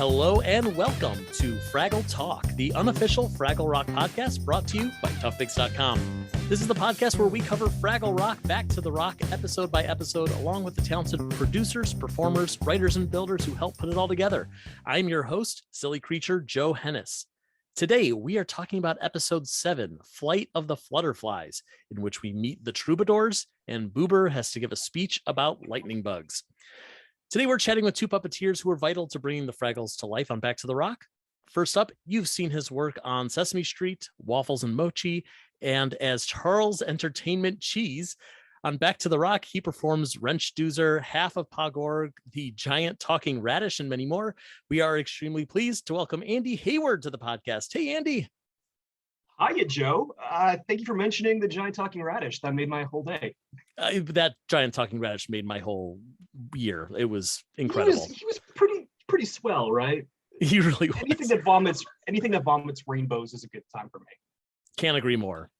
Hello and welcome to Fraggle Talk, the unofficial Fraggle Rock podcast brought to you by toughpigs.com. This is the podcast where we cover Fraggle Rock back to the rock episode by episode, along with the talented producers, performers, writers, and builders who help put it all together. I'm your host, silly creature Joe Hennis. Today, we are talking about episode 7, Flight of the Flutterflies, in which we meet the Troubadours and Boober has to give a speech about lightning bugs. Today, we're chatting with two puppeteers who are vital to bringing the Fraggles to life on Back to the Rock. First up, you've seen his work on Sesame Street, Waffles and Mochi, and as Charles Entertainment Cheese. On Back to the Rock, he performs Wrench Doozer, half of Pa Gorg, the giant talking radish, and many more. We are extremely pleased to welcome Andy Hayward to the podcast. Hey, Andy. Hiya, Joe. Thank you for mentioning the giant talking radish. That made my whole day. That giant talking radish made my whole year. It was incredible. He was pretty swell, right? He really was. Anything that vomits rainbows is a good time for me. Can't agree more.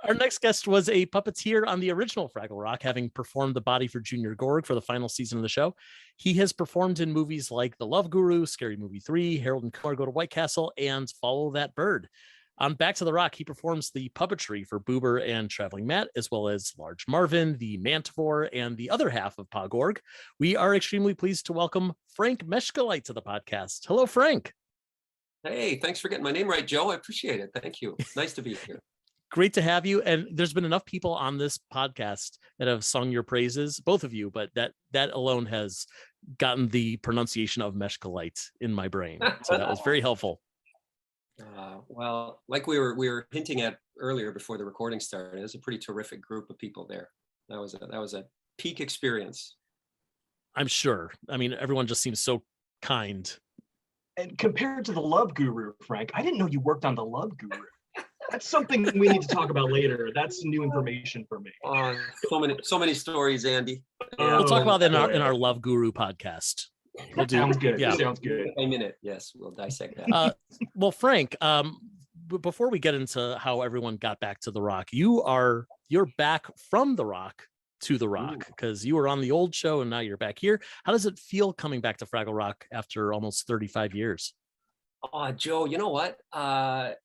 Our next guest was a puppeteer on the original Fraggle Rock, having performed the body for Junior Gorg for the final season of the show. He has performed in movies like The Love Guru, Scary Movie 3, Harold and Kumar Go to White Castle, and Follow That Bird. On Back to the Rock, he performs the puppetry for Boober and Traveling Matt, as well as Large Marvin, the Manticore, and the other half of Pa Gorg. We are extremely pleased to welcome Frank Meschkuleit to the podcast. Hello, Frank. Hey, thanks for getting my name right, Joe. I appreciate it. Thank you. Nice to be here. Great to have you. And there's been enough people on this podcast that have sung your praises, both of you, but that alone has gotten the pronunciation of Meschkuleit in my brain. So that was very helpful. Well, like we were hinting at earlier before the recording started, it was a pretty terrific group of people there. That was a peak experience. I'm sure. I mean, everyone just seems so kind. And compared to the Love Guru, Frank, I didn't know you worked on the Love Guru. That's something we need to talk about later. That's new information for me. So many stories, Andy. We'll talk about that in our Love Guru podcast. Sounds good. Yeah. Sounds good. A minute. Yes, we'll dissect that. Well, Frank, before we get into how everyone got back to the Rock, you're back from the Rock to the Rock because you were on the old show and now you're back here. How does it feel coming back to Fraggle Rock after almost 35 years? Joe, you know what? I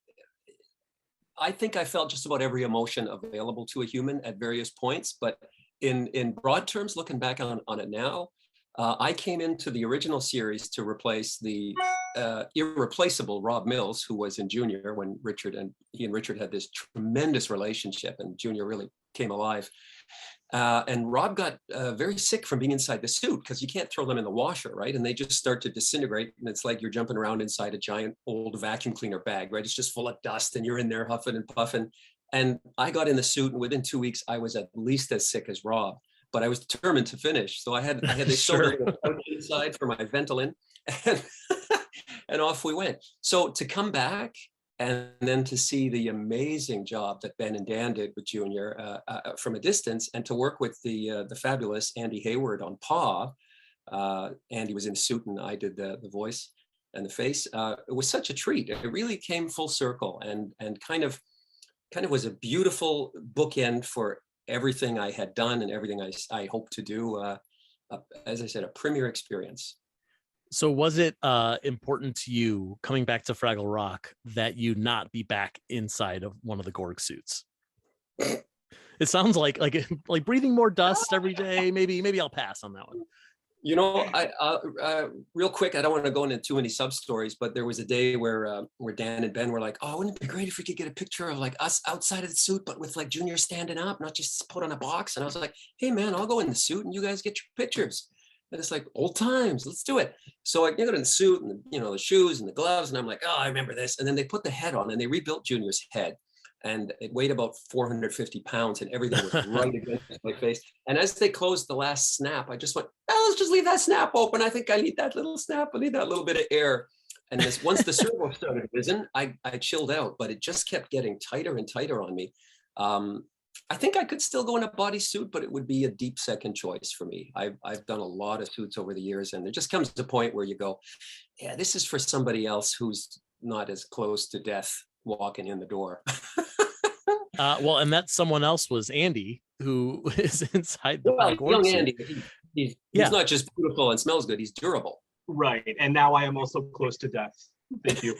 think I felt just about every emotion available to a human at various points, but in broad terms, looking back on it now, I came into the original series to replace the irreplaceable Rob Mills, who was in Junior when he and Richard had this tremendous relationship, and Junior really came alive. And Rob got very sick from being inside the suit because you can't throw them in the washer, right? And they just start to disintegrate, and it's like you're jumping around inside a giant old vacuum cleaner bag, right? It's just full of dust, and you're in there huffing and puffing. And I got in the suit, and within 2 weeks, I was at least as sick as Rob. But I was determined to finish. So I had this Sure. inside for my Ventolin, and off we went. So to come back and then to see the amazing job that Ben and Dan did with Junior from a distance, and to work with the fabulous Andy Hayward on Pa. Andy was in a suit and I did the voice and the face. It was such a treat. It really came full circle and kind of was a beautiful bookend for everything I had done and everything I hope to do. As I said, a premier experience. So was it important to you coming back to Fraggle Rock that you not be back inside of one of the Gorg suits? It sounds like breathing more dust every day. Maybe I'll pass on that one. You know, I real quick, I don't want to go into too many sub stories, but there was a day where Dan and Ben were like, "Oh, wouldn't it be great if we could get a picture of like us outside of the suit, but with like Junior standing up, not just put on a box?" And I was like, "Hey man, I'll go in the suit and you guys get your pictures." And it's like old times, let's do it. So I got in the suit and the shoes and the gloves, and I'm like, "Oh, I remember this." And then they put the head on and they rebuilt Junior's head. And it weighed about 450 pounds and everything was right against my face. And as they closed the last snap, I just went, "Oh, let's just leave that snap open. I think I need that little snap. I need that little bit of air." And once the servo started whizzing, I chilled out, but it just kept getting tighter and tighter on me. I think I could still go in a bodysuit, but it would be a deep second choice for me. I've done a lot of suits over the years, and there just comes to a point where you go, yeah, this is for somebody else who's not as close to death walking in the door. Well, and that someone else was Andy, who is inside the young suit. Andy. He's not just beautiful and smells good. He's durable. Right. And now I am also close to death. Thank you.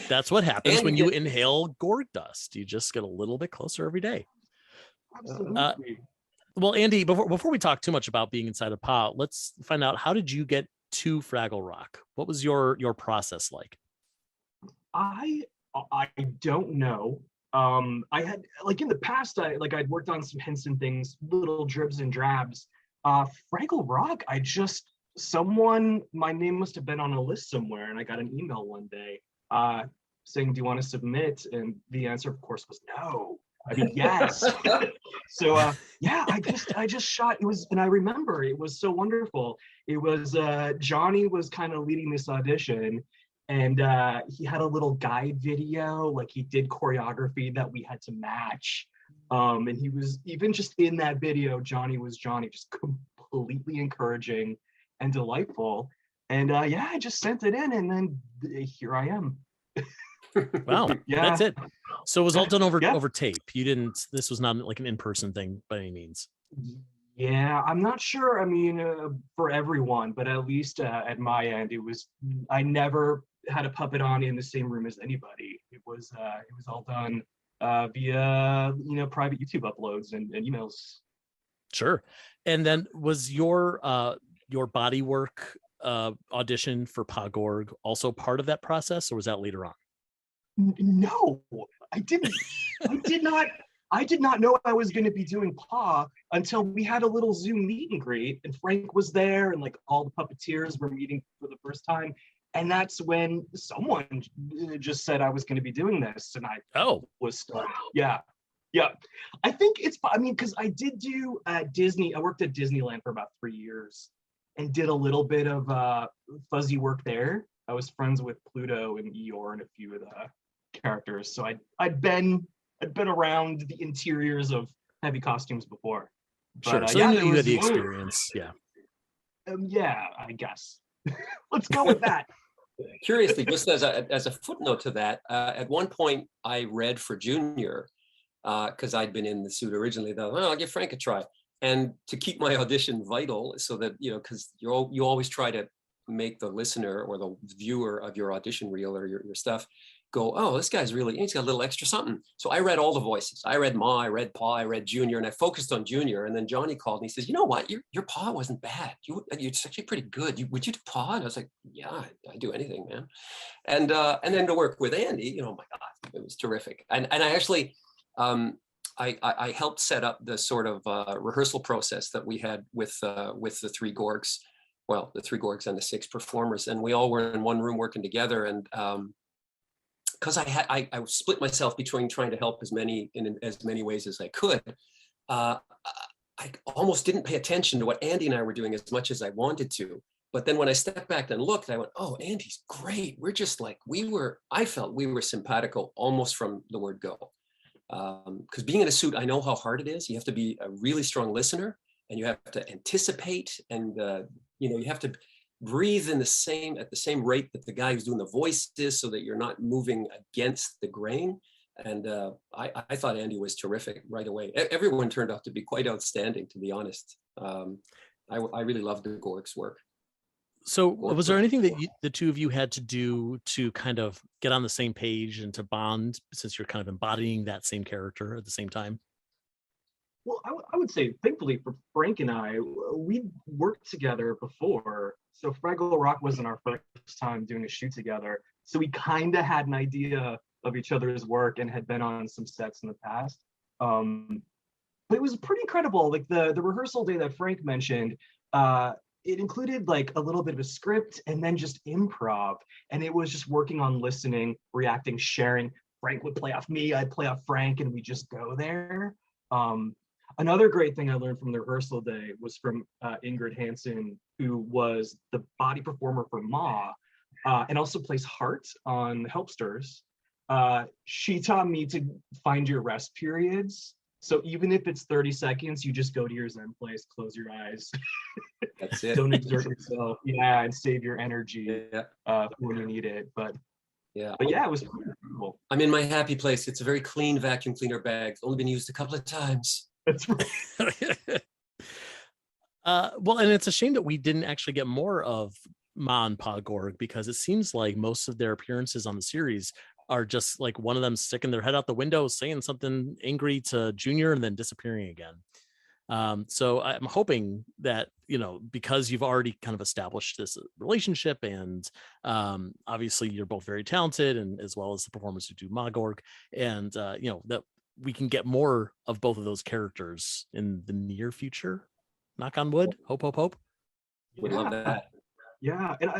That's what happens And when you you inhale Gorg dust. You just get a little bit closer every day. Absolutely. Well, Andy, before we talk too much about being inside of Pa, let's find out, how did you get to Fraggle Rock? What was your process like? I don't know. I had, like, in the past, I'd worked on some hints and things, little dribs and drabs. Fraggle Rock, my name must have been on a list somewhere, and I got an email one day saying, "Do you want to submit?" And the answer, of course, was no. I mean, yes. So yeah, I just shot. It was, and I remember it was so wonderful. It was Johnny was kind of leading this audition, and he had a little guide video, like he did choreography that we had to match. And he was, even just in that video, Johnny was Johnny, just completely encouraging and delightful. And yeah, I just sent it in, and then here I am. Wow. Yeah. That's it. So it was all done over Yeah. over tape. This was not like an in-person thing by any means. Yeah, I'm not sure. I mean, for everyone, but at least at my end, I never had a puppet on in the same room as anybody. It was all done via, private YouTube uploads and emails. Sure. And then was your body work audition for Pa Gorg also part of that process, or was that later on? No, I didn't. I did not know I was going to be doing Pa until we had a little Zoom meet and greet, and Frank was there, and like all the puppeteers were meeting for the first time. And that's when someone just said I was going to be doing this, and I was stunned. Yeah. I think because I did do Disney. I worked at Disneyland for about 3 years, and did a little bit of fuzzy work there. I was friends with Pluto and Eeyore and a few of the characters, so I'd been around the interiors of heavy costumes before. But, sure. So yeah, you had the experience. Yeah. Yeah, I guess. Let's go with that. Curiously, just as a footnote to that, at one point I read for Junior because I'd been in the suit originally. I'll give Frank a try, and to keep my audition vital, so that because you always try to make the listener or the viewer of your audition reel or your stuff go, oh, this guy's he's got a little extra something. So I read all the voices. I read Ma, I read Pa, I read Junior, and I focused on Junior. And then Johnny called and he says, "You know what? Your Pa wasn't bad. You're actually pretty good. Would you do Pa?" And I was like, "Yeah, I do anything, man." And then to work with Andy, my God, it was terrific. And I actually, I helped set up the sort of rehearsal process that we had with the three Gorgs. Well, the three Gorgs and the 6 performers, and we all were in one room working together. And because I split myself between trying to help in as many ways as I could, I almost didn't pay attention to what Andy and I were doing as much as I wanted to. But then when I stepped back and looked, I went, "Oh, Andy's great. We're just like I felt we were simpatico almost from the word go." Because being in a suit, I know how hard it is. You have to be a really strong listener, and you have to anticipate, and you have to breathe at the same rate that the guy who's doing the voice is, so that you're not moving against the grain. And I thought Andy was terrific right away. Everyone turned out to be quite outstanding, to be honest. I really loved the Gorg's work. So was there anything that the two of you had to do to kind of get on the same page and to bond, since you're kind of embodying that same character at the same time? Well, I would say, thankfully for Frank and I, we worked together before. So Fraggle Rock wasn't our first time doing a shoot together. So we kind of had an idea of each other's work and had been on some sets in the past. But it was pretty incredible. Like the rehearsal day that Frank mentioned, it included like a little bit of a script and then just improv. And it was just working on listening, reacting, sharing. Frank would play off me, I'd play off Frank, and we just go there. Another great thing I learned from the rehearsal day was from Ingrid Hansen, who was the body performer for Ma, and also plays Heart on Helpsters. She taught me to find your rest periods. So even if it's 30 seconds, you just go to your Zen place, close your eyes. That's it. Don't exert yourself. Yeah, and save your energy when you need it. But yeah, it was cool. I'm in my happy place. It's a very clean vacuum cleaner bag. Only been used a couple of times. That's right. Well, and it's a shame that we didn't actually get more of Ma and Pa Gorg, because it seems like most of their appearances on the series are just like one of them sticking their head out the window, saying something angry to Junior, and then disappearing again. So I'm hoping that, because you've already kind of established this relationship, and obviously you're both very talented, and as well as the performers who do Ma Gorg, and that we can get more of both of those characters in the near future. Knock on wood. Hope, hope, hope. Would love that. Yeah, and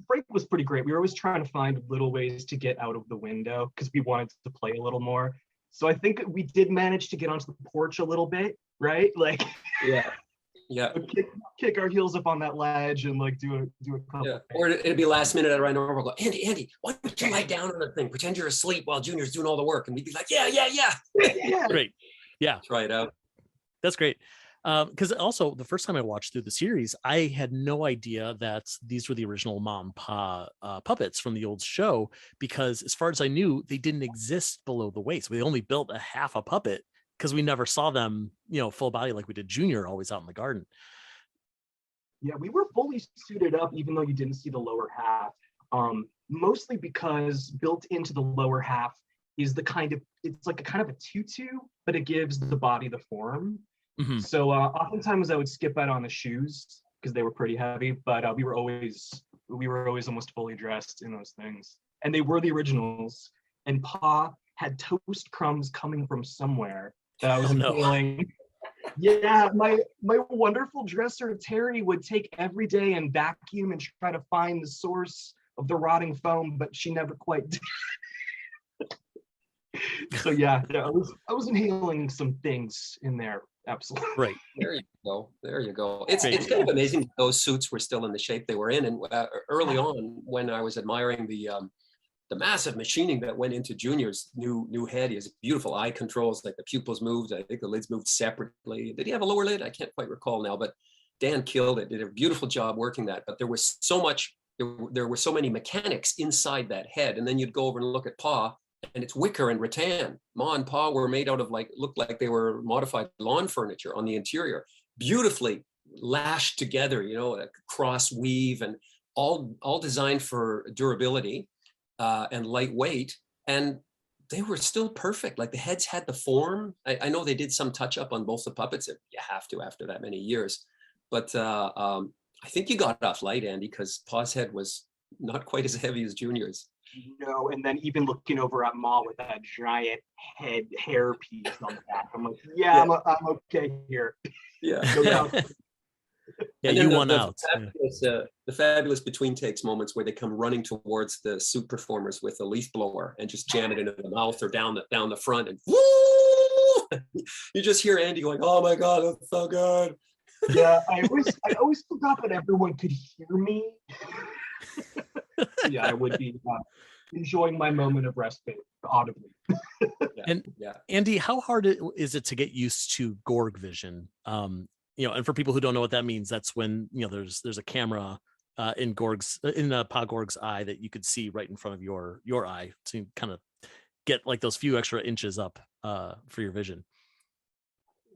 Frank was pretty great. We were always trying to find little ways to get out of the window because we wanted to play a little more. So I think we did manage to get onto the porch a little bit, right? Like, yeah, kick our heels up on that ledge and like do a couple. Yeah. Or it'd be last minute. I'd run over and go, Andy, why don't you lie down on the thing? Pretend you're asleep while Junior's doing all the work, and we'd be like, yeah. Great. Yeah, try it out. That's great. Because also the first time I watched through the series, I had no idea that these were the original Ma and Pa puppets from the old show, because as far as I knew, they didn't exist below the waist. We only built a half a puppet because we never saw them, full body like we did Junior, always out in the garden. Yeah, we were fully suited up, even though you didn't see the lower half, mostly because built into the lower half is it's like a kind of a tutu, but it gives the body the form. Mm-hmm. So oftentimes I would skip out on the shoes because they were pretty heavy, but we were always almost fully dressed in those things. And they were the originals. And Pa had toast crumbs coming from somewhere that I was feeling. Yeah, my wonderful dresser Terry would take every day and vacuum and try to find the source of the rotting foam, but she never quite did. So yeah, I was inhaling some things in there. Absolutely. Right. There you go. It's kind of amazing those suits were still in the shape they were in. And early on, when I was admiring the massive machining that went into Junior's new head, he has beautiful eye controls, like the pupils moved. I think the lids moved separately. Did he have a lower lid? I can't quite recall now, but Dan killed it. Did a beautiful job working that. But there was so much. There were so many mechanics inside that head, and then you'd go over and look at Pa. And it's wicker and rattan. Ma and Pa were made out of looked like they were modified lawn furniture on the interior, beautifully lashed together, a cross weave, and all designed for durability and lightweight. And they were still perfect. Like the heads had the form. I know they did some touch up on both the puppets. You have to after that many years. But I think you got off light, Andy, because Pa's head was not quite as heavy as Junior's. No, and then even looking over at Ma with that giant hair piece on the back, I'm like, I'm okay here. Yeah. Yeah, you won out. The fabulous between takes moments where they come running towards the suit performers with a leaf blower and just jam it into the mouth or down the front, and woo! You just hear Andy going, "Oh my God, that's so good." Yeah, I always forgot that everyone could hear me. Yeah, I would be enjoying my moment of respite audibly. Andy, how hard is it to get used to Gorg vision? And for people who don't know what that means, that's when there's a camera in Pa Gorg's eye that you could see right in front of your eye to kind of get like those few extra inches up for your vision.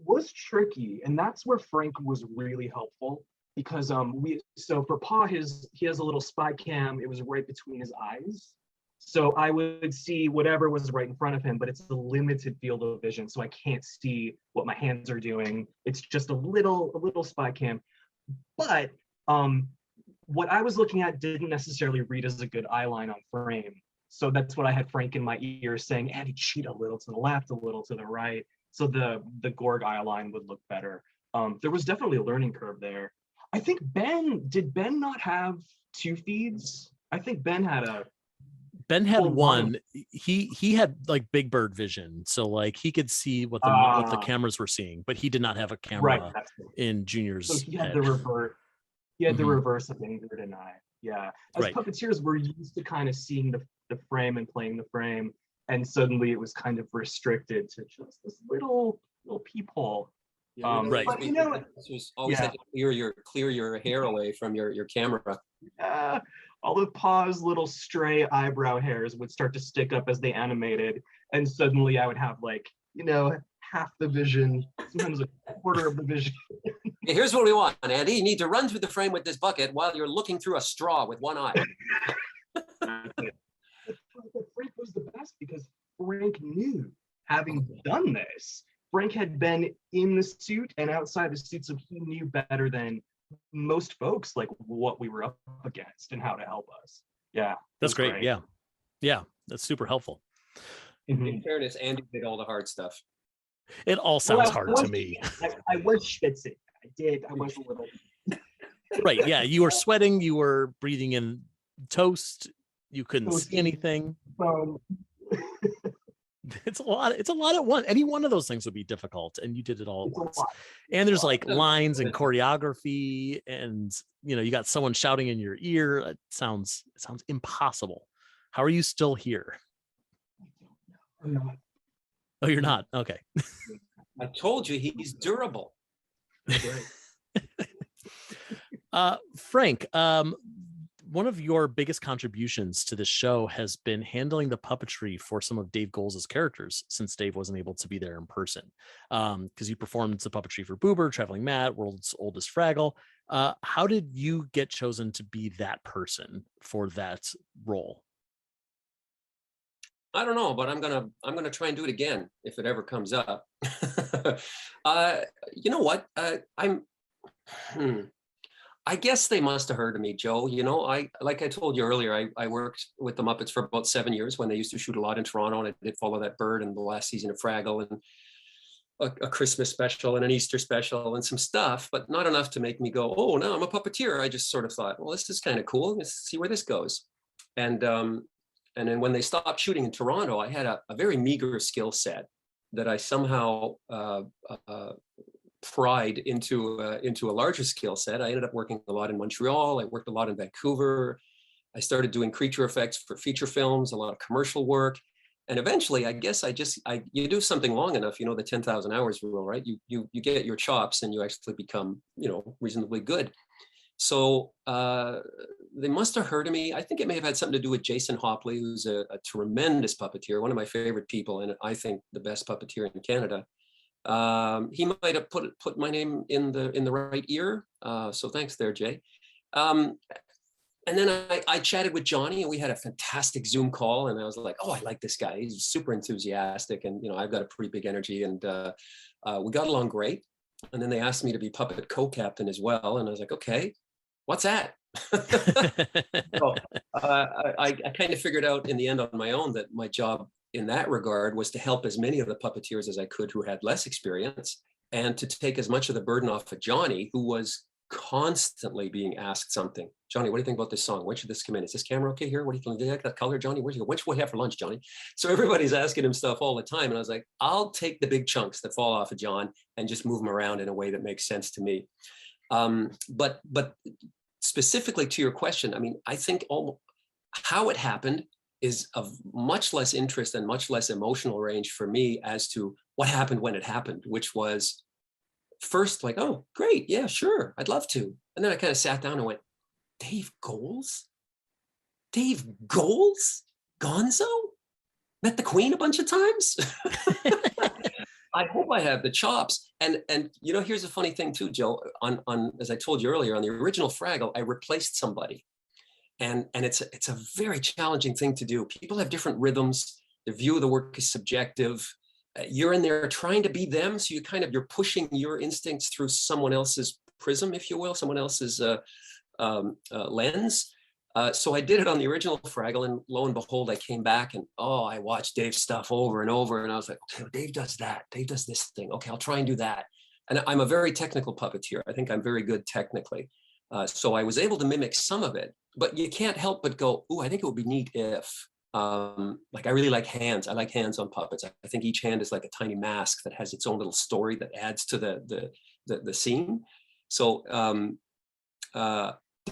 Was tricky, and that's where Frank was really helpful. Because for Pa, he has a little spy cam. It was right between his eyes, so I would see whatever was right in front of him, but it's a limited field of vision, so I can't see what my hands are doing. It's just a little spy cam. But what I was looking at didn't necessarily read as a good eye line on frame, so that's what I had Frank in my ear saying, "Andy, cheat a little to the left, a little to the right," so the Gorg eye line would look better. There was definitely a learning curve there. I think did Ben not have two feeds? I think Ben had one. He had like Big Bird vision, so like he could see what the cameras were seeing, but he did not have a camera in Junior's. So he had the reverse. He had the reverse of Ingrid and I. Yeah, as puppeteers, we're used to kind of seeing the frame and playing the frame, and suddenly it was kind of restricted to just this little peephole. Right. But, this was always had to clear your hair away from your camera. All of Pa's little stray eyebrow hairs would start to stick up as they animated, and suddenly I would have half the vision, sometimes a quarter of the vision. Okay, here's what we want, Andy. You need to run through the frame with this bucket while you're looking through a straw with one eye. Frank was the best because Frank knew, having done this, Frank had been in the suit and outside the suit, so he knew better than most folks like what we were up against and how to help us. Yeah, that's great. Yeah, that's super helpful. In fairness, Andy did all the hard stuff. It all sounds hard to me. I was schwitzing. I was a little. Right. Yeah. You were sweating. You were breathing in toast. You couldn't see anything. It's a lot at once. Any one of those things would be difficult, and you did it all at once. And there's like lines and choreography, and you got someone shouting in your ear. It sounds impossible. How are you still here? I'm not. Oh, you're not? Okay. I told you he's durable. Frank, one of your biggest contributions to this show has been handling the puppetry for some of Dave Goelz's characters, since Dave wasn't able to be there in person. Because you performed the puppetry for Boober, Traveling Matt, World's Oldest Fraggle. How did you get chosen to be that person for that role? I don't know, but I'm gonna try and do it again if it ever comes up. You know what? I guess they must have heard of me, Joe. Like I told you earlier, I worked with the Muppets for about 7 years when they used to shoot a lot in Toronto, and I did Follow That Bird and the last season of Fraggle and a Christmas special and an Easter special and some stuff, but not enough to make me go, oh, no, I'm a puppeteer. I just sort of thought, well, this is kind of cool. Let's see where this goes. And then when they stopped shooting in Toronto, I had a very meager skill set that I somehow pried into a larger skill set. I ended up working a lot in Montreal. I worked a lot in Vancouver. I started doing creature effects for feature films, a lot of commercial work. And eventually, I guess you do something long enough, the 10,000 hours rule, right? You get your chops and you actually become, reasonably good. So they must have heard of me. I think it may have had something to do with Jason Hopley, who's a tremendous puppeteer, one of my favorite people, and I think the best puppeteer in Canada. He might have put my name in the right ear. So thanks there, Jay. And then I chatted with Johnny, and we had a fantastic Zoom call. And I was like, oh, I like this guy. He's super enthusiastic, and I've got a pretty big energy, and we got along great. And then they asked me to be puppet co-captain as well, and I was like, okay, what's that? So I kind of figured out in the end on my own that my job in that regard was to help as many of the puppeteers as I could who had less experience, and to take as much of the burden off of Johnny, who was constantly being asked something. Johnny, what do you think about this song? When should this come in? Is this camera okay here? What do you like that color, Johnny? Where'd you go? What should we have for lunch, Johnny? So everybody's asking him stuff all the time. And I was like, I'll take the big chunks that fall off of John and just move them around in a way that makes sense to me. But specifically to your question, I mean, I think how it happened is of much less interest and much less emotional range for me as to what happened when it happened, which was first like, oh, great. Yeah, sure. I'd love to. And then I kind of sat down and went, Dave Goelz? Dave Goelz? Gonzo? Met the Queen a bunch of times? I hope I have the chops. And here's a funny thing too, Joe. On as I told you earlier, on the original Fraggle, I replaced somebody. And it's a very challenging thing to do. People have different rhythms. Their view of the work is subjective. You're in there trying to be them, so you're pushing your instincts through someone else's prism, if you will, someone else's lens. So I did it on the original Fraggle, and lo and behold, I came back and I watched Dave's stuff over and over, and I was like, okay, Dave does that, Dave does this thing. Okay, I'll try and do that. And I'm a very technical puppeteer. I think I'm very good technically. So I was able to mimic some of it, but you can't help but go, I think it would be neat if. Like I really like hands. I like hands on puppets. I think each hand is like a tiny mask that has its own little story that adds to the scene. So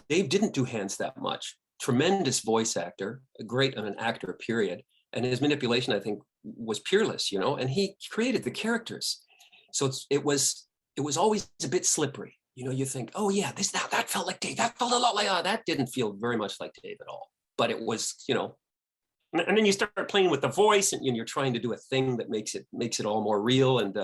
Dave didn't do hands that much. Tremendous voice actor, an actor, period. And his manipulation, I think, was peerless, and he created the characters. So it was always a bit slippery. You think, oh yeah, that felt like Dave. That felt a lot like, that didn't feel very much like Dave at all. But it was, and then you start playing with the voice, and you're trying to do a thing that makes it all more real. And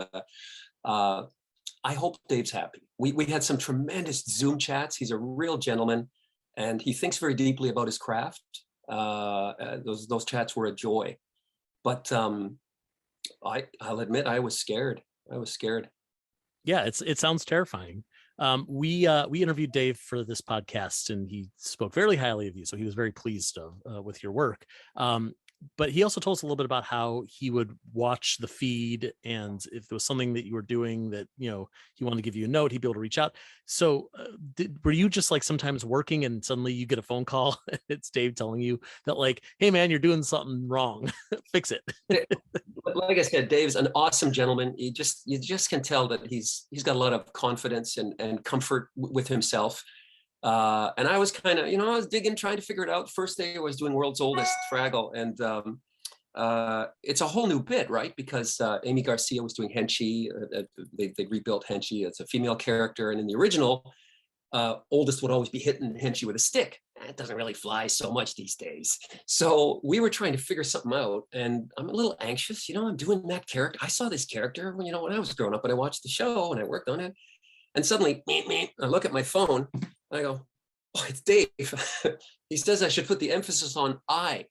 I hope Dave's happy. We had some tremendous Zoom chats. He's a real gentleman, and he thinks very deeply about his craft. Those chats were a joy. But I'll admit, I was scared. Yeah, it sounds terrifying. We interviewed Dave for this podcast, and he spoke very highly of you, so he was very pleased with your work. But he also told us a little bit about how he would watch the feed, and if there was something that you were doing that, he wanted to give you a note, he'd be able to reach out. So were you just like sometimes working and suddenly you get a phone call and it's Dave telling you that like, hey man, you're doing something wrong, fix it? Like I said, Dave's an awesome gentleman. You just can tell that he's got a lot of confidence and comfort with himself. And I was kind of, I was digging, trying to figure it out. First day I was doing World's Oldest Fraggle, and it's a whole new bit, right? Because Amy Garcia was doing Henchy. They rebuilt Henchy. It's a female character, and in the original, Oldest would always be hitting Henchy with a stick. It doesn't really fly so much these days. So we were trying to figure something out, and I'm a little anxious. I'm doing that character. I saw this character, when I was growing up, and I watched the show and I worked on it. And suddenly, I look at my phone. I go, oh, it's Dave. He says I should put the emphasis on I.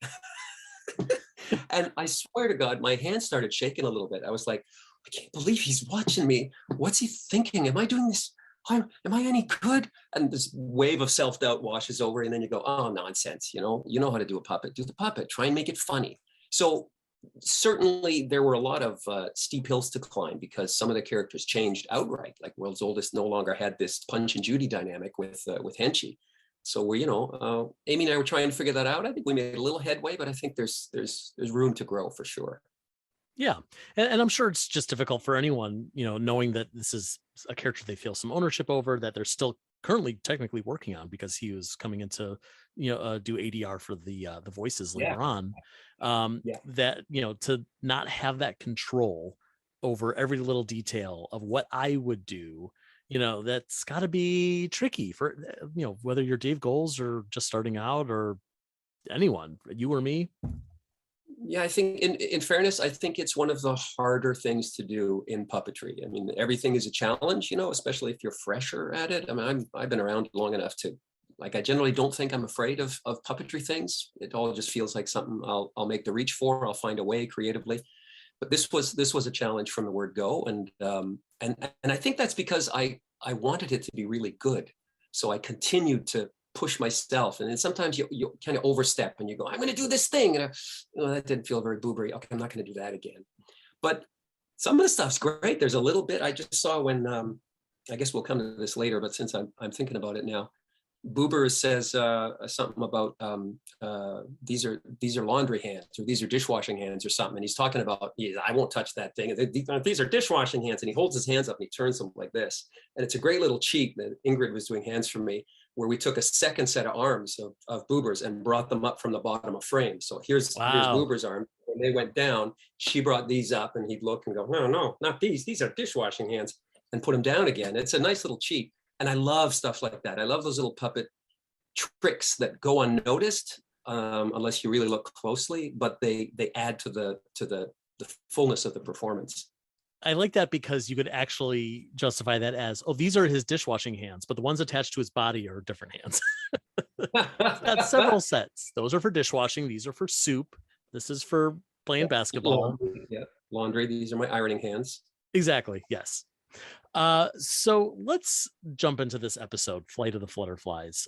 And I swear to God, my hand started shaking a little bit. I was like, I can't believe he's watching me. What's he thinking? Am I doing this? Am I any good? And this wave of self-doubt washes over, and then you go, oh, nonsense. You know how to do a puppet. Do the puppet. Try and make it funny. So certainly there were a lot of steep hills to climb, because some of the characters changed outright. Like World's Oldest no longer had this Punch and Judy dynamic with Henchy. So we, Amy and I were trying to figure that out. I think we made a little headway, but I think there's room to grow for sure. Yeah. And I'm sure it's just difficult for anyone, knowing that this is a character they feel some ownership over, that they're still currently technically working on, because he was coming into, do ADR for the voices later on. That, to not have that control over every little detail of what I would do, that's got to be tricky for, whether you're Dave Goles or just starting out, or anyone, you or me. Yeah, I think in fairness, I think it's one of the harder things to do in puppetry. I mean, everything is a challenge, especially if you're fresher at it. I mean, I've been around long enough to, like, I generally don't think I'm afraid of puppetry things. It all just feels like something I'll make the reach for. I'll find a way creatively. But this was a challenge from the word go, and I think that's because I wanted it to be really good. So I continued to push myself, and then sometimes you kind of overstep and you go, I'm going to do this thing, and that didn't feel very boobery. Okay, I'm not going to do that again. But some of the stuff's great. There's a little bit I just saw when I guess we'll come to this later, but since I'm thinking about it now, Boober says something about these are laundry hands, or these are dishwashing hands, or something, and he's talking about, I won't touch that thing. These are dishwashing hands, and he holds his hands up and he turns them like this, and it's a great little cheat that Ingrid was doing hands for me, where we took a second set of arms of Boober's and brought them up from the bottom of frame. So here's Boober's arm. When they went down, she brought these up, and he'd look and go, no, not these. These are dishwashing hands, and put them down again. It's a nice little cheat. And I love stuff like that. I love those little puppet tricks that go unnoticed unless you really look closely, but they add to the fullness of the performance. I like that, because you could actually justify that as, oh, these are his dishwashing hands, but the ones attached to his body are different hands. That's several sets. Those are for dishwashing. These are for soup. This is for playing basketball. Laundry. These are my ironing hands. Exactly. Yes. So let's jump into this episode, Flight of the Flutterflies.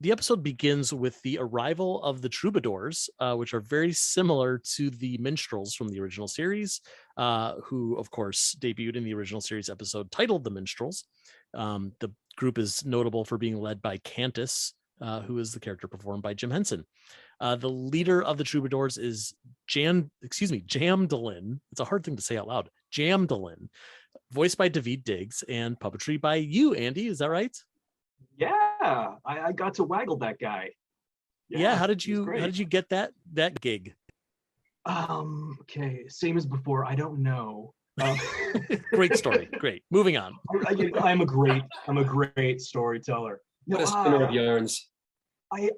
The episode begins with the arrival of the Troubadours, which are very similar to the minstrels from the original series, who, of course, debuted in the original series episode titled The Minstrels. The group is notable for being led by Cantus, who is the character performed by Jim Henson. The leader of the Troubadours is Jamdolin. It's a hard thing to say out loud. Jamdolin, voiced by David Diggs and puppetry by you, Andy. Is that right? Yeah, I got to waggle that guy. Yeah, how did you get that gig? Okay, same as before. I don't know. Great story. Great. Moving on. I'm a great storyteller. What a spinner of yarns.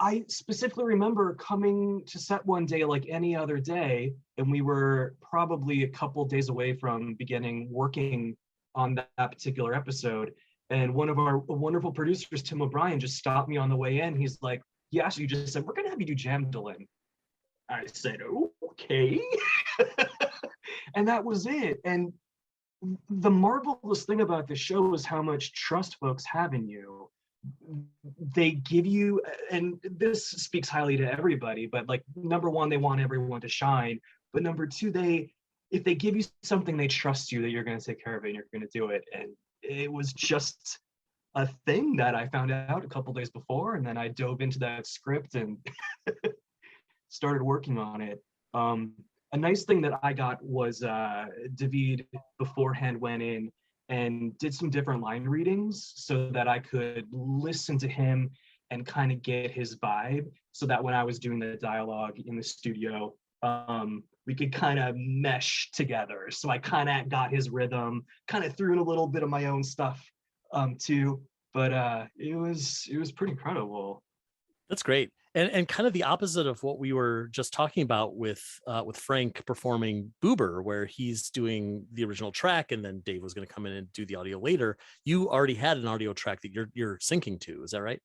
I specifically remember coming to set one day like any other day, and we were probably a couple days away from beginning working on that particular episode. And one of our wonderful producers, Tim O'Brien, just stopped me on the way in. He's like, yeah, so you just said, we're going to have you do Jamdolin. I said, okay. And that was it. And the marvelous thing about this show is how much trust folks have in you. They give you, and this speaks highly to everybody, but like, number one, they want everyone to shine. But number two, if they give you something, they trust you that you're going to take care of it and you're going to do it. And it was just a thing that I found out a couple days before, and then I dove into that script and started working on it. A nice thing that I got was David beforehand went in and did some different line readings so that I could listen to him and kind of get his vibe, so that when I was doing the dialogue in the studio, we could kind of mesh together. So I kind of got his rhythm, kind of threw in a little bit of my own stuff too. But it was pretty incredible. That's great. And kind of the opposite of what we were just talking about with Frank performing Boober, where he's doing the original track and then Dave was going to come in and do the audio later. You already had an audio track that you're syncing to. Is that right?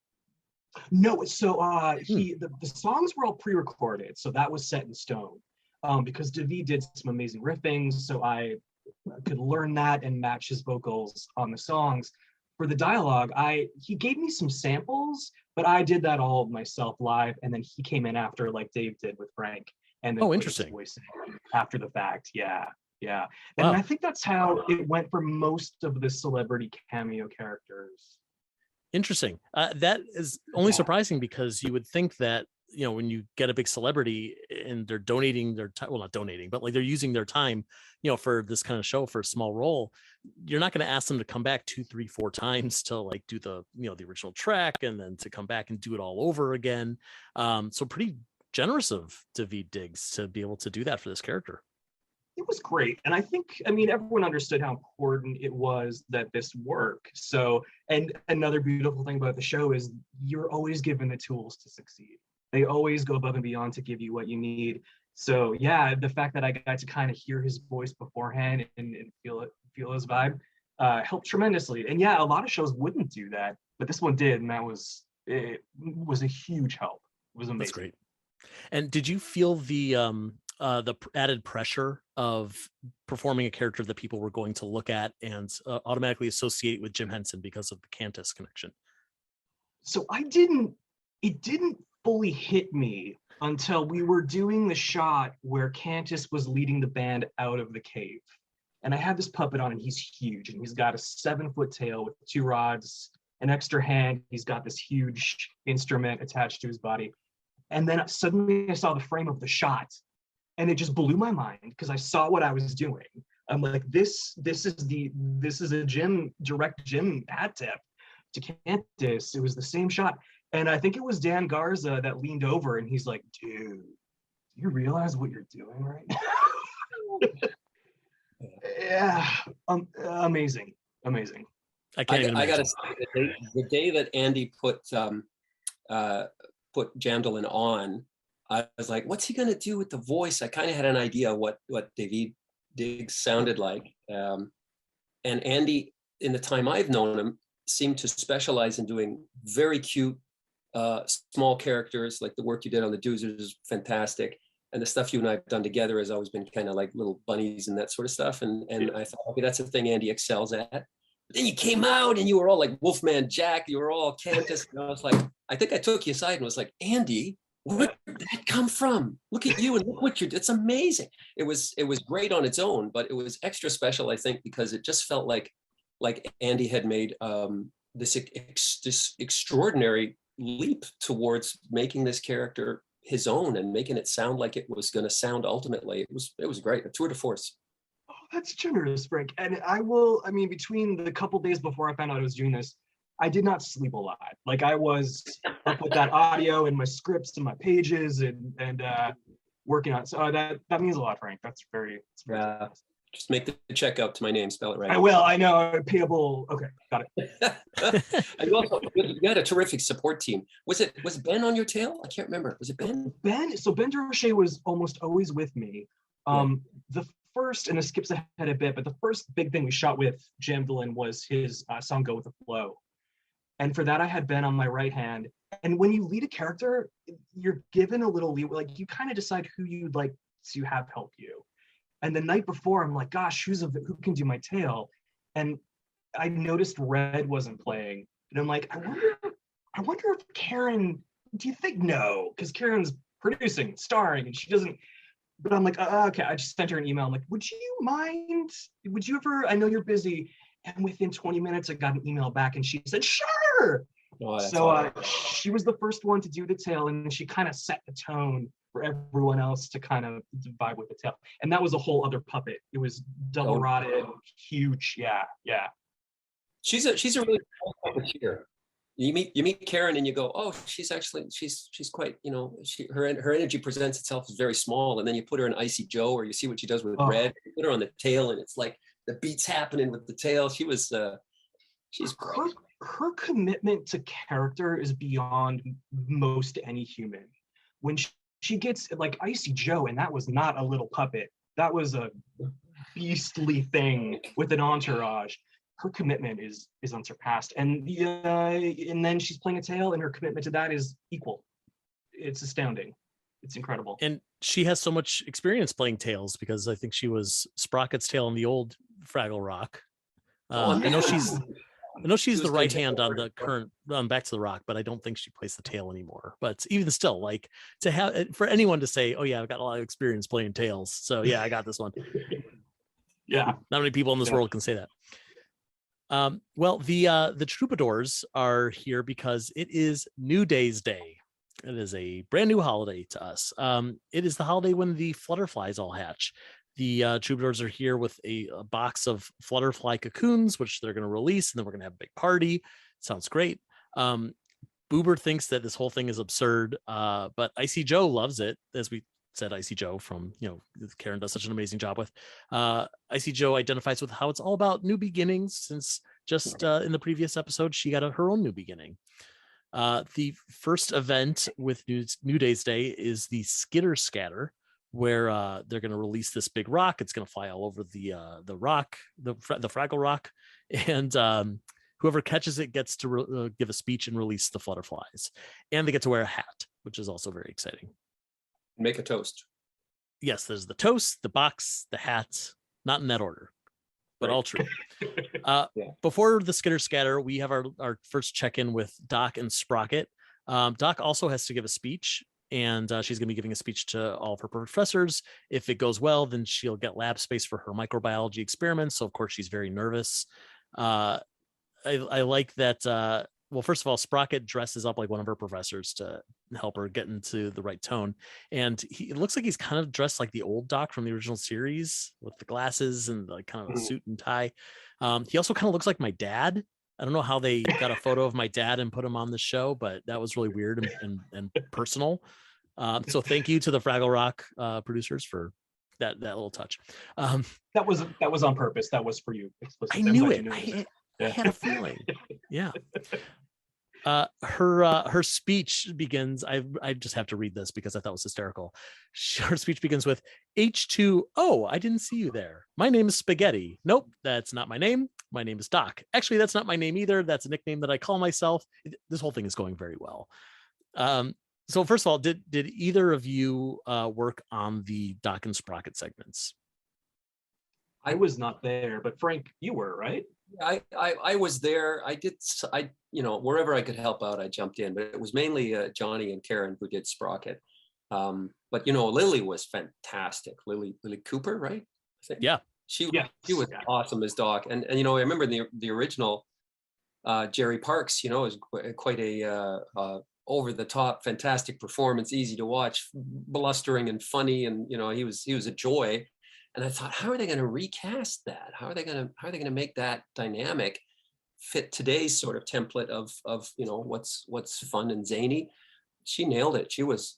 No, so the songs were all pre-recorded, so that was set in stone. Because David did some amazing riffings, so I could learn that and match his vocals on the songs. For the dialogue, he gave me some samples, but I did that all myself live, and then he came in after, like Dave did with Frank, and then interesting. Voice after the fact. Yeah. And wow. I think that's how it went for most of the celebrity cameo characters. Interesting. That is only surprising, because you would think that, you know, when you get a big celebrity and they're donating their time, well, not donating, but like they're using their time, you know, for this kind of show, for a small role, you're not going to ask them to come back 2, 3, 4 times to like do the, you know, the original track and then to come back and do it all over again. So pretty generous of David Diggs to be able to do that for this character. It was great. And I mean, everyone understood how important it was that this work. So, and another beautiful thing about the show is you're always given the tools to succeed. They always go above and beyond to give you what you need. So yeah, the fact that I got to kind of hear his voice beforehand and feel his vibe helped tremendously. And yeah, a lot of shows wouldn't do that, but this one did, and it was a huge help. It was amazing. That's great. And did you feel the added pressure of performing a character that people were going to look at and automatically associate with Jim Henson because of the Cantus connection? So it didn't fully hit me until we were doing the shot where Cantus was leading the band out of the cave. And I have this puppet on, and he's huge, and he's got a 7-foot tail with 2 rods, an extra hand. He's got this huge instrument attached to his body. And then suddenly I saw the frame of the shot, and it just blew my mind because I saw what I was doing. I'm like, this is a direct Jim hat tip to Cantus. It was the same shot. And I think it was Dan Garza that leaned over, and he's like, dude, do you realize what you're doing right now? Yeah, amazing. I gotta say, the day that Andy put Jamdolin on, I was like, what's he gonna do with the voice? I kind of had an idea what David Diggs sounded like. And Andy, in the time I've known him, seemed to specialize in doing very cute, small characters. Like the work you did on the Doozers is fantastic. And the stuff you and I have done together has always been kind of like little bunnies and that sort of stuff. And I thought, okay, that's the thing Andy excels at. But then you came out and you were all like Wolfman Jack, you were all Cantus. And I was like, I think I took you aside and was like, Andy, where did that come from? Look at you and look what you did. It's amazing. It was great on its own, but it was extra special, I think, because it just felt like Andy had made this extraordinary leap towards making this character his own and making it sound like it was going to sound ultimately. It was great, a tour de force. Oh, that's generous, Frank. And between the couple days before I found out I was doing this, I did not sleep a lot. Like I was up with that audio and my scripts and my pages and working on it. So that means a lot, Frank. That's very nice. Just make the check out to my name, spell it right. I will. I know. Payable. Okay, got it. And you had a terrific support team. Was Ben on your tail? I can't remember. Was it Ben? Ben DeRoche was almost always with me. The first, and this skips ahead a bit, but the first big thing we shot with Jamdolin was his song Go With The Flow. And for that, I had Ben on my right hand. And when you lead a character, you're given a little leeway, like you kind of decide who you'd like to have help you. And the night before, I'm like, gosh, who can do my tail? And I noticed Red wasn't playing. And I'm like, I wonder if Karen, do you think? No, because Karen's producing, starring, and she doesn't. But I'm like, okay, I just sent her an email. I'm like, would you mind? Would you ever? I know you're busy. And within 20 minutes, I got an email back, and she said, sure. Oh, so she was the first one to do the tail, and she kind of set the tone for everyone else to kind of vibe with the tail. And that was a whole other puppet. It was double rotted, huge. Yeah. She's a really cool puppeteer. You meet Karen and you go, oh, she's quite, her energy presents itself as very small. And then you put her in Icy Joe, or you see what she does with Red. You put her on the tail, and it's like the beats happening with the tail. She's her commitment to character is beyond most any human. When she gets like Icy Joe, and that was not a little puppet. That was a beastly thing with an entourage. Her commitment is unsurpassed, and then she's playing a tail, and her commitment to that is equal. It's astounding. It's incredible. And she has so much experience playing tails, because I think she was Sprocket's tail in the old Fraggle Rock. I know she's the right hand on the current Back to the Rock, but I don't think she plays the tail anymore. But even still, like, to have, for anyone to say, oh yeah, I've got a lot of experience playing tails, so yeah, I got this one. Yeah, not many people in this world can say that. Well, the Troubadours are here because it is New Day's Day. It is a brand new holiday to us. It is the holiday when the Flutterflies all hatch. The Troubadours are here with a box of Flutterfly cocoons, which they're going to release, and then we're going to have a big party. Sounds great. Boober thinks that this whole thing is absurd, but Icy Joe loves it, as we said. Icy Joe from, Karen does such an amazing job with. Icy Joe identifies with how it's all about new beginnings, since just in the previous episode, she got her own new beginning. The first event with New Day's Day is the Skitter Scatter, where they're going to release this big rock. It's going to fly all over the rock, the Fraggle Rock, and whoever catches it gets to give a speech and release the Flutterflies, and they get to wear a hat, which is also very exciting. Make a toast. Yes, there's the toast, the box, the hat, not in that order, but all true. Before the Skitter Scatter, we have our first check-in with Doc and Sprocket. Doc also has to give a speech, and she's going to be giving a speech to all of her professors. If it goes well, then she'll get lab space for her microbiology experiments. So, of course, she's very nervous. I like that. Well, first of all, Sprocket dresses up like one of her professors to help her get into the right tone. And it looks like he's kind of dressed like the old Doc from the original series, with the glasses and like kind of a suit and tie. He also kind of looks like my dad. I don't know how they got a photo of my dad and put him on the show, but that was really weird and personal. So thank you to the Fraggle Rock producers for that little touch. That was on purpose. That was for you. I knew it. I had a feeling. Yeah. Her speech begins. I just have to read this because I thought it was hysterical. Her speech begins with H2O. I didn't see you there. My name is Spaghetti. Nope, that's not my name. My name is Doc. Actually, that's not my name either. That's a nickname that I call myself. This whole thing is going very well. So first of all, did either of you work on the Doc and Sprocket segments? I was not there, but Frank, you were, right? I was there. I wherever I could help out, I jumped in, but it was mainly Johnny and Karen who did Sprocket. But Lily was fantastic. Lily Cooper, right? I think. Yeah. She was awesome as Doc. And I remember the original Jerry Parks, is quite a over the top, fantastic performance, easy to watch, blustering and funny, and he was a joy. And I thought, how are they going to recast that? How are they going to make that dynamic fit today's sort of template of what's fun and zany? She nailed it. She was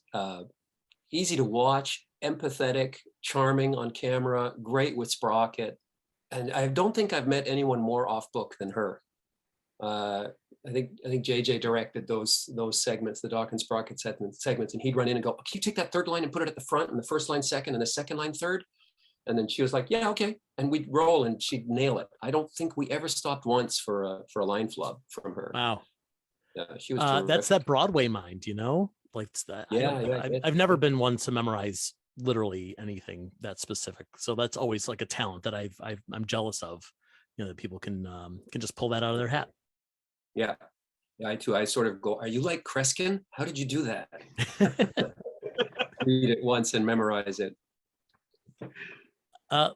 easy to watch, empathetic, charming on camera, great with Sprocket. And I don't think I've met anyone more off book than her. I think JJ directed those segments, the Doc and Sprocket segments, and he'd run in and go, "Can you take that third line and put it at the front, and the first line second, and the second line third?" And then she was like, yeah, okay. And we'd roll and she'd nail it. I don't think we ever stopped once for a line flub from her. Wow. Yeah, she was terrific. That's that Broadway mind, like that. I've never been one to memorize literally anything that specific. So that's always like a talent that I'm jealous of, that people can just pull that out of their hat. Yeah. Yeah, I too. I sort of go, are you like Kreskin? How did you do that? Read it once and memorize it.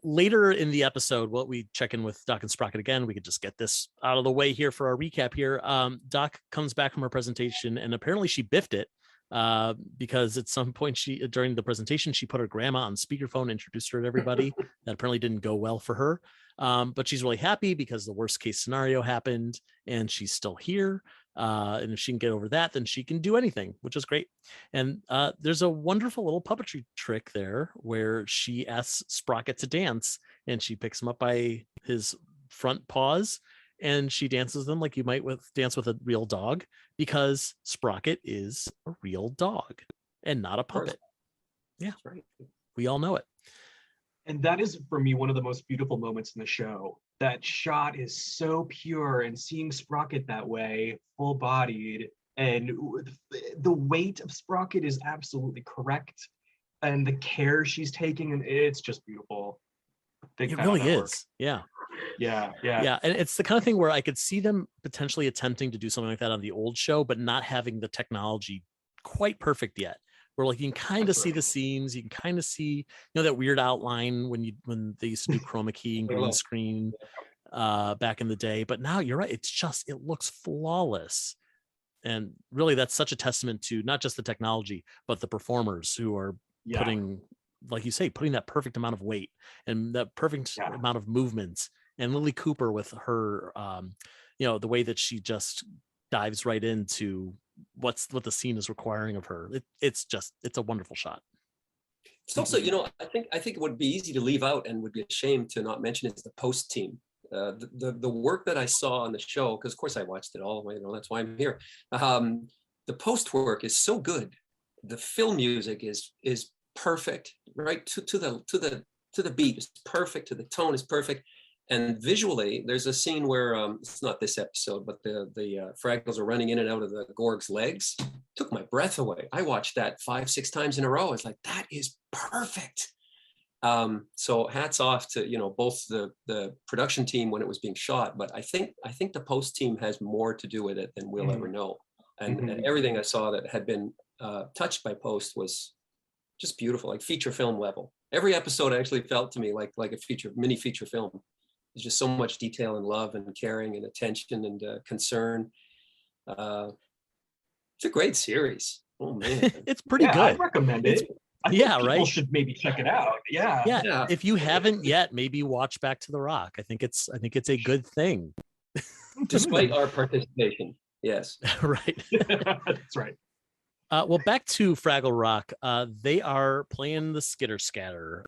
Later in the episode, we check in with Doc and Sprocket again. We could just get this out of the way here for our recap here. Doc comes back from her presentation, and apparently she biffed it because at some point during the presentation, she put her grandma on speakerphone, introduced her to everybody. That apparently didn't go well for her. But she's really happy because the worst case scenario happened and she's still here. And if she can get over that, then she can do anything, which is great. And there's a wonderful little puppetry trick there where she asks Sprocket to dance, and she picks him up by his front paws and she dances them like you might dance with a real dog, because Sprocket is a real dog and not a puppet. Yeah, that's right. We all know it. And that is, for me, one of the most beautiful moments in the show. That shot is so pure, and seeing Sprocket that way, full-bodied, and the weight of Sprocket is absolutely correct, and the care she's taking, and it's just beautiful. It really is. Yeah. Yeah. And it's the kind of thing where I could see them potentially attempting to do something like that on the old show, but not having the technology quite perfect yet. Where like you can kind of see the seams, you can kind of see, that weird outline when they used to do chroma key and green screen back in the day. But now you're right, it looks flawless. And really that's such a testament to not just the technology, but the performers who are putting, like you say, putting that perfect amount of weight and that perfect amount of movements. And Lily Cooper with her, the way that she just dives right into what the scene is requiring of her. It's a wonderful shot. It's also, I think it would be easy to leave out and would be a shame to not mention is the post team. The work that I saw on the show, because of course I watched it all the way, that's why I'm here. The post work is so good. The film music is perfect, right to the beat is perfect, to the tone is perfect. And visually, there's a scene where it's not this episode, but the Fraggles are running in and out of the Gorg's legs. Took my breath away. I watched that 5-6 times in a row. It's like, that is perfect. So hats off to both the production team when it was being shot, but I think the post team has more to do with it than we'll ever know. And everything I saw that had been touched by post was just beautiful, like feature film level. Every episode actually felt to me like a mini feature film. There's just so much detail and love and caring and attention and concern. It's a great series. Oh man, it's pretty good. I'd recommend it. I think people should maybe check it out. Yeah. If you haven't yet, maybe watch Back to the Rock. I think it's a good thing. Despite our participation, yes. Right. That's right. Well, back to Fraggle Rock. They are playing the Skitter Scatter.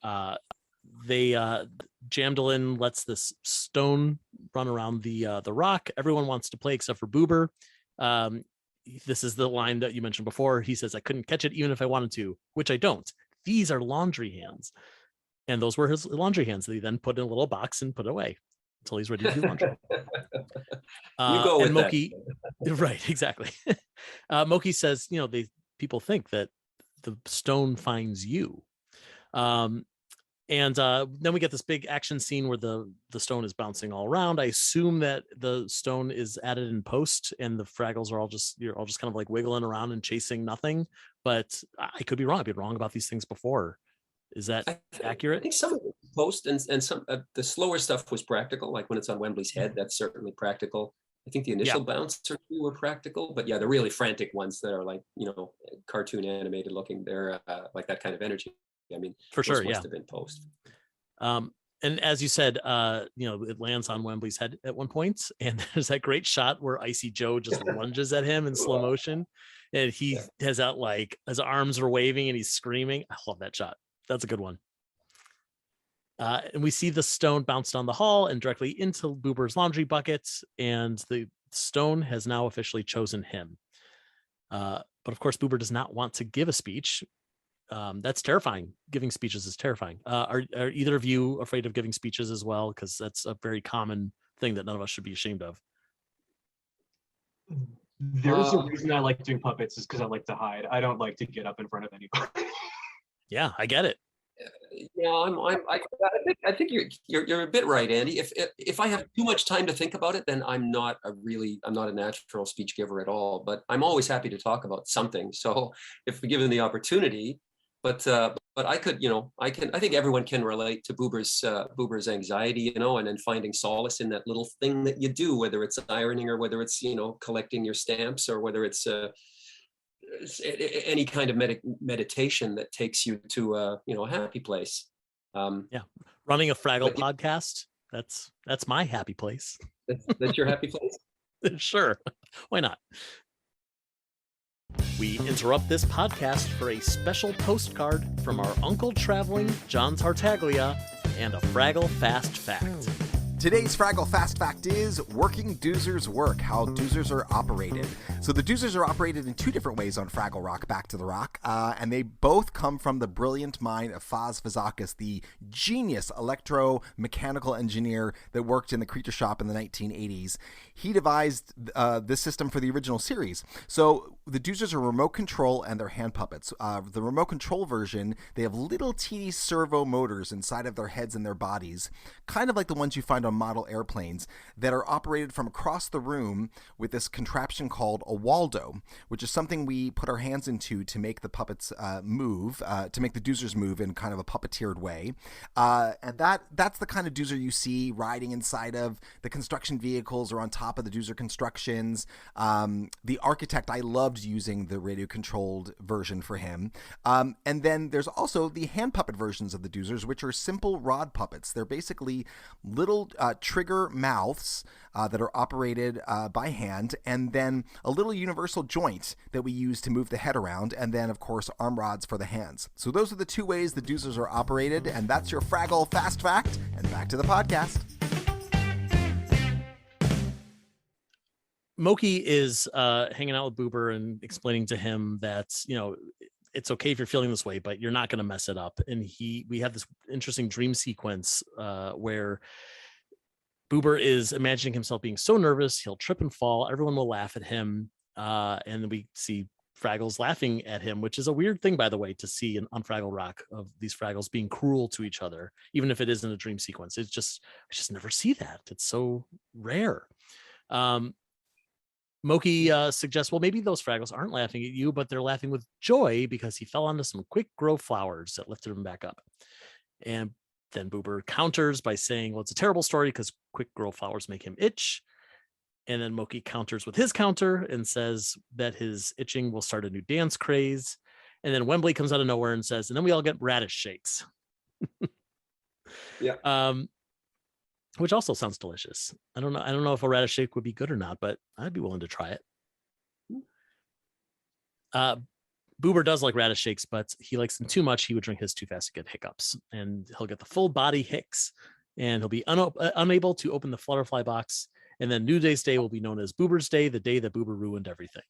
Jamdolin lets this stone run around the rock. Everyone wants to play except for Boober. This is the line that you mentioned before. He says, I couldn't catch it even if I wanted to, which I don't. These are laundry hands. And those were his laundry hands that he then put in a little box and put away until he's ready to do laundry. You go with Moki, right, exactly. Moki says, people think that the stone finds you. And then we get this big action scene where the stone is bouncing all around. I assume that the stone is added in post and the Fraggles are you're all just kind of like wiggling around and chasing nothing. But I could be wrong. I've been wrong about these things before. Is that accurate? I think some of it was post and some the slower stuff was practical, like when it's on Wembley's head, that's certainly practical. I think the initial bounce or two were practical, but the really frantic ones that are like, cartoon animated looking, they're like that kind of energy. I mean, for sure, must have been post. And as you said, it lands on Wembley's head at one point, and there's that great shot where Icy Joe just lunges at him in slow motion, and he has out like his arms are waving and he's screaming. I love that shot. That's a good one. And we see the stone bounce down the hall and directly into Boober's laundry bucket, and the stone has now officially chosen him. But of course, Boober does not want to give a speech. That's terrifying. Giving speeches is terrifying. Are either of you afraid of giving speeches as well? Because that's a very common thing that none of us should be ashamed of. There's a reason I like doing puppets is because I like to hide. I don't like to get up in front of anybody. Yeah, I get it. Yeah, I think you're a bit right, Andy. If I have too much time to think about it, then I'm not a natural speech giver at all. But I'm always happy to talk about something. So if given the opportunity, but I could, I think everyone can relate to Boober's anxiety, and then finding solace in that little thing that you do, whether it's ironing or whether it's collecting your stamps or whether it's any kind of meditation that takes you to a happy place. Running a Fraggle podcast, that's my happy place. That's your happy place. Sure, why not? We interrupt this podcast for a special postcard from our uncle traveling John Tartaglia and a Fraggle fast fact. Today's Fraggle Fast Fact is working doozers work, how doozers are operated. So the doozers are operated in two different ways on Fraggle Rock, Back to the Rock, and they both come from the brilliant mind of Faz Fazakis, the genius electromechanical engineer that worked in the Creature Shop in the 1980s. He devised this system for the original series. So the doozers are remote control and they're hand puppets. The remote control version, they have little teeny servo motors inside of their heads and their bodies, kind of like the ones you find on model airplanes, that are operated from across the room with this contraption called a Waldo, which is something we put our hands into to make the puppets move, to make the doozers move in kind of a puppeteered way. And that's the kind of doozer you see riding inside of the construction vehicles or on top of the doozer constructions. The architect, I loved using the radio-controlled version for him. And then there's also the hand puppet versions of the doozers, which are simple rod puppets. They're basically little trigger mouths that are operated by hand, and then a little universal joint that we use to move the head around, and then, of course, arm rods for the hands. So those are the two ways the doozers are operated, and that's your Fraggle Fast Fact, and back to the podcast. Moki is hanging out with Boober and explaining to him that, it's okay if you're feeling this way, but you're not going to mess it up. And we have this interesting dream sequence where Boober is imagining himself being so nervous, he'll trip and fall. Everyone will laugh at him. And then we see Fraggles laughing at him, which is a weird thing, by the way, to see on Fraggle Rock, of these Fraggles being cruel to each other, even if it isn't a dream sequence. I just never see that. It's so rare. Moki suggests, well, maybe those Fraggles aren't laughing at you, but they're laughing with joy because he fell onto some quick grow flowers that lifted him back up. And then Boober counters by saying, well, it's a terrible story because quick grow flowers make him itch. And then Moki counters with his counter and says that his itching will start a new dance craze. And then Wembley comes out of nowhere and says, and then we all get radish shakes. Yeah. Which also sounds delicious. I don't know if a radish shake would be good or not, but I'd be willing to try it. Boober does like radish shakes, but he likes them too much. He would drink his too fast to get hiccups, and he'll get the full body hicks, and he'll be unable to open the Flutterfly box. And then New Day's Day will be known as Boober's Day, the day that Boober ruined everything.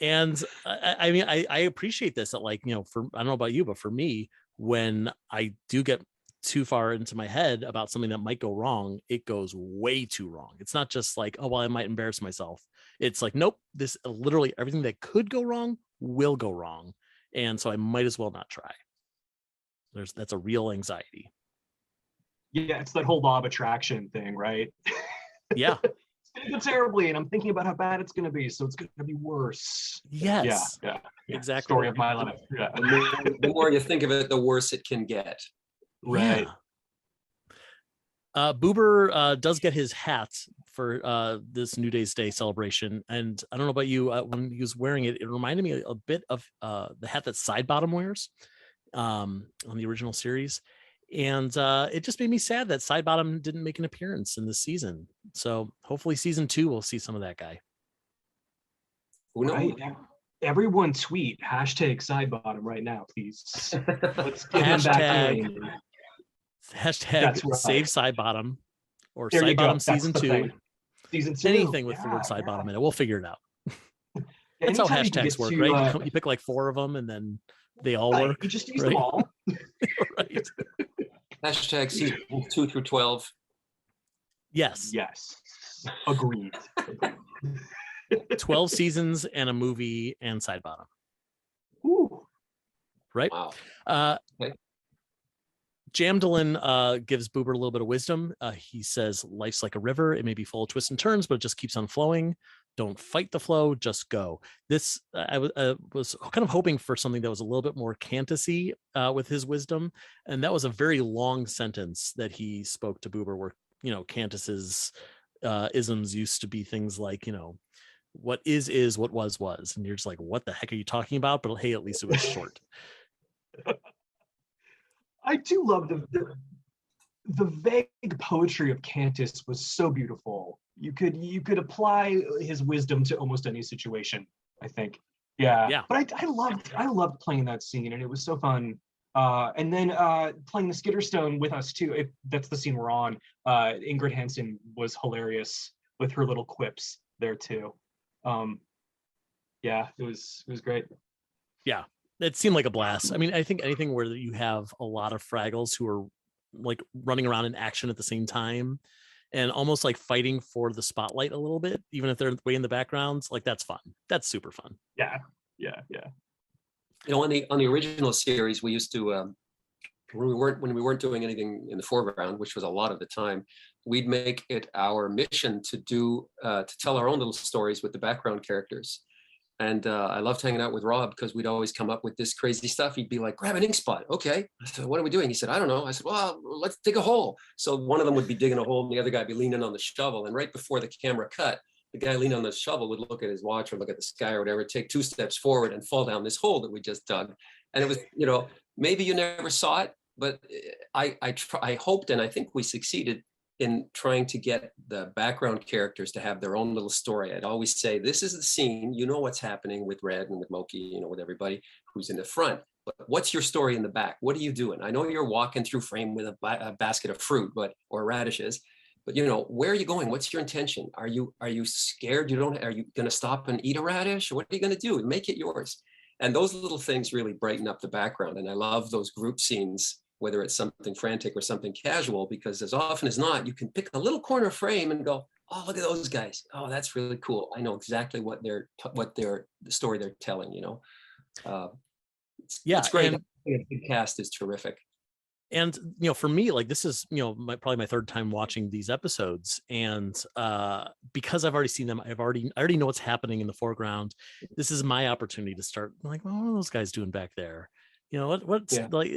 And I appreciate this. That, I don't know about you, but for me, when I do get too far into my head about something that might go wrong, it goes way too wrong. It's not just like, oh, well, I might embarrass myself. It's like, nope, this literally everything that could go wrong will go wrong. And so I might as well not try. That's a real anxiety. Yeah, it's that whole law of attraction thing, right? Yeah. It's going to go terribly, and I'm thinking about how bad it's going to be, so it's going to be worse. Yes. Yeah. Exactly. Story of my life. Yeah. The more you think of it, the worse it can get. Right. Yeah. Boober does get his hat for this New Day's Day celebration, and I don't know about you, when he was wearing it, it reminded me a bit of the hat that Sidebottom wears on the original series, and it just made me sad that Sidebottom didn't make an appearance in this season. So hopefully season 2 we'll see some of that guy. Who knows? Right. Everyone tweet #Sidebottom right now, please. Let's get him back in. Hashtag Right. save Sidebottom, or There you go. Sidebottom That's season the 2. thing. Season 2. Anything with the word Sidebottom in it. We'll figure it out. That's how Anytime you can hashtags get work, to, right? You pick like 4 of them and then they all right, work. you just use right? them all. Right. Hashtag season 2 through 12. Yes. Yes. Agreed. 12 seasons and a movie and side bottom. Ooh. Right. Wow. Okay. Jamdolin gives Boober a little bit of wisdom. He says, life's like a river. It may be full of twists and turns, but it just keeps on flowing. Don't fight the flow, just go. This, I was kind of hoping for something that was a little bit more Cantassy with his wisdom. And that was a very long sentence that he spoke to Boober where, Cantus's isms used to be things like, what is, what was. And you're just like, what the heck are you talking about? But hey, at least it was short. I do love the vague poetry of Cantus was so beautiful. You could apply his wisdom to almost any situation, I think. Yeah. But I loved playing that scene, and it was so fun. And then playing the Skitterstone with us too. If that's the scene we're on, Ingrid Hansen was hilarious with her little quips there too. Yeah, it was great. Yeah, it seemed like a blast. I mean, I think anything where you have a lot of Fraggles who are like running around in action at the same time and almost like fighting for the spotlight a little bit, even if they're way in the backgrounds, like that's fun. That's super fun. Yeah. On the original series, we used to when we weren't doing anything in the foreground, which was a lot of the time, we'd make it our mission to tell our own little stories with the background characters. And I loved hanging out with Rob because we'd always come up with this crazy stuff. He'd be like, grab an ink spot. Okay. I said, what are we doing? He said, I don't know. I said, well, let's dig a hole. So one of them would be digging a hole and the other guy would be leaning on the shovel. And right before the camera cut, the guy leaning on the shovel would look at his watch or look at the sky or whatever, take 2 steps forward and fall down this hole that we just dug. And it was, maybe you never saw it, but I hoped, and I think we succeeded in trying to get the background characters to have their own little story. I'd always say, this is the scene, what's happening with Red and with Moki, with everybody who's in the front, but what's your story in the back? What are you doing? I know you're walking through frame with a basket of fruit, or radishes, but where are you going? What's your intention? Are you scared? Are you going to stop and eat a radish? What are you going to do? Make it yours. And those little things really brighten up the background. And I love those group scenes, whether it's something frantic or something casual, because as often as not, you can pick a little corner frame and go, oh, look at those guys. Oh, that's really cool. I know exactly what the story they're telling, It's great. And The cast is terrific. And, for me, like this is, probably my third time watching these episodes. And because I've already seen them, I already know what's happening in the foreground. This is my opportunity to start like, well, what are those guys doing back there? What's like,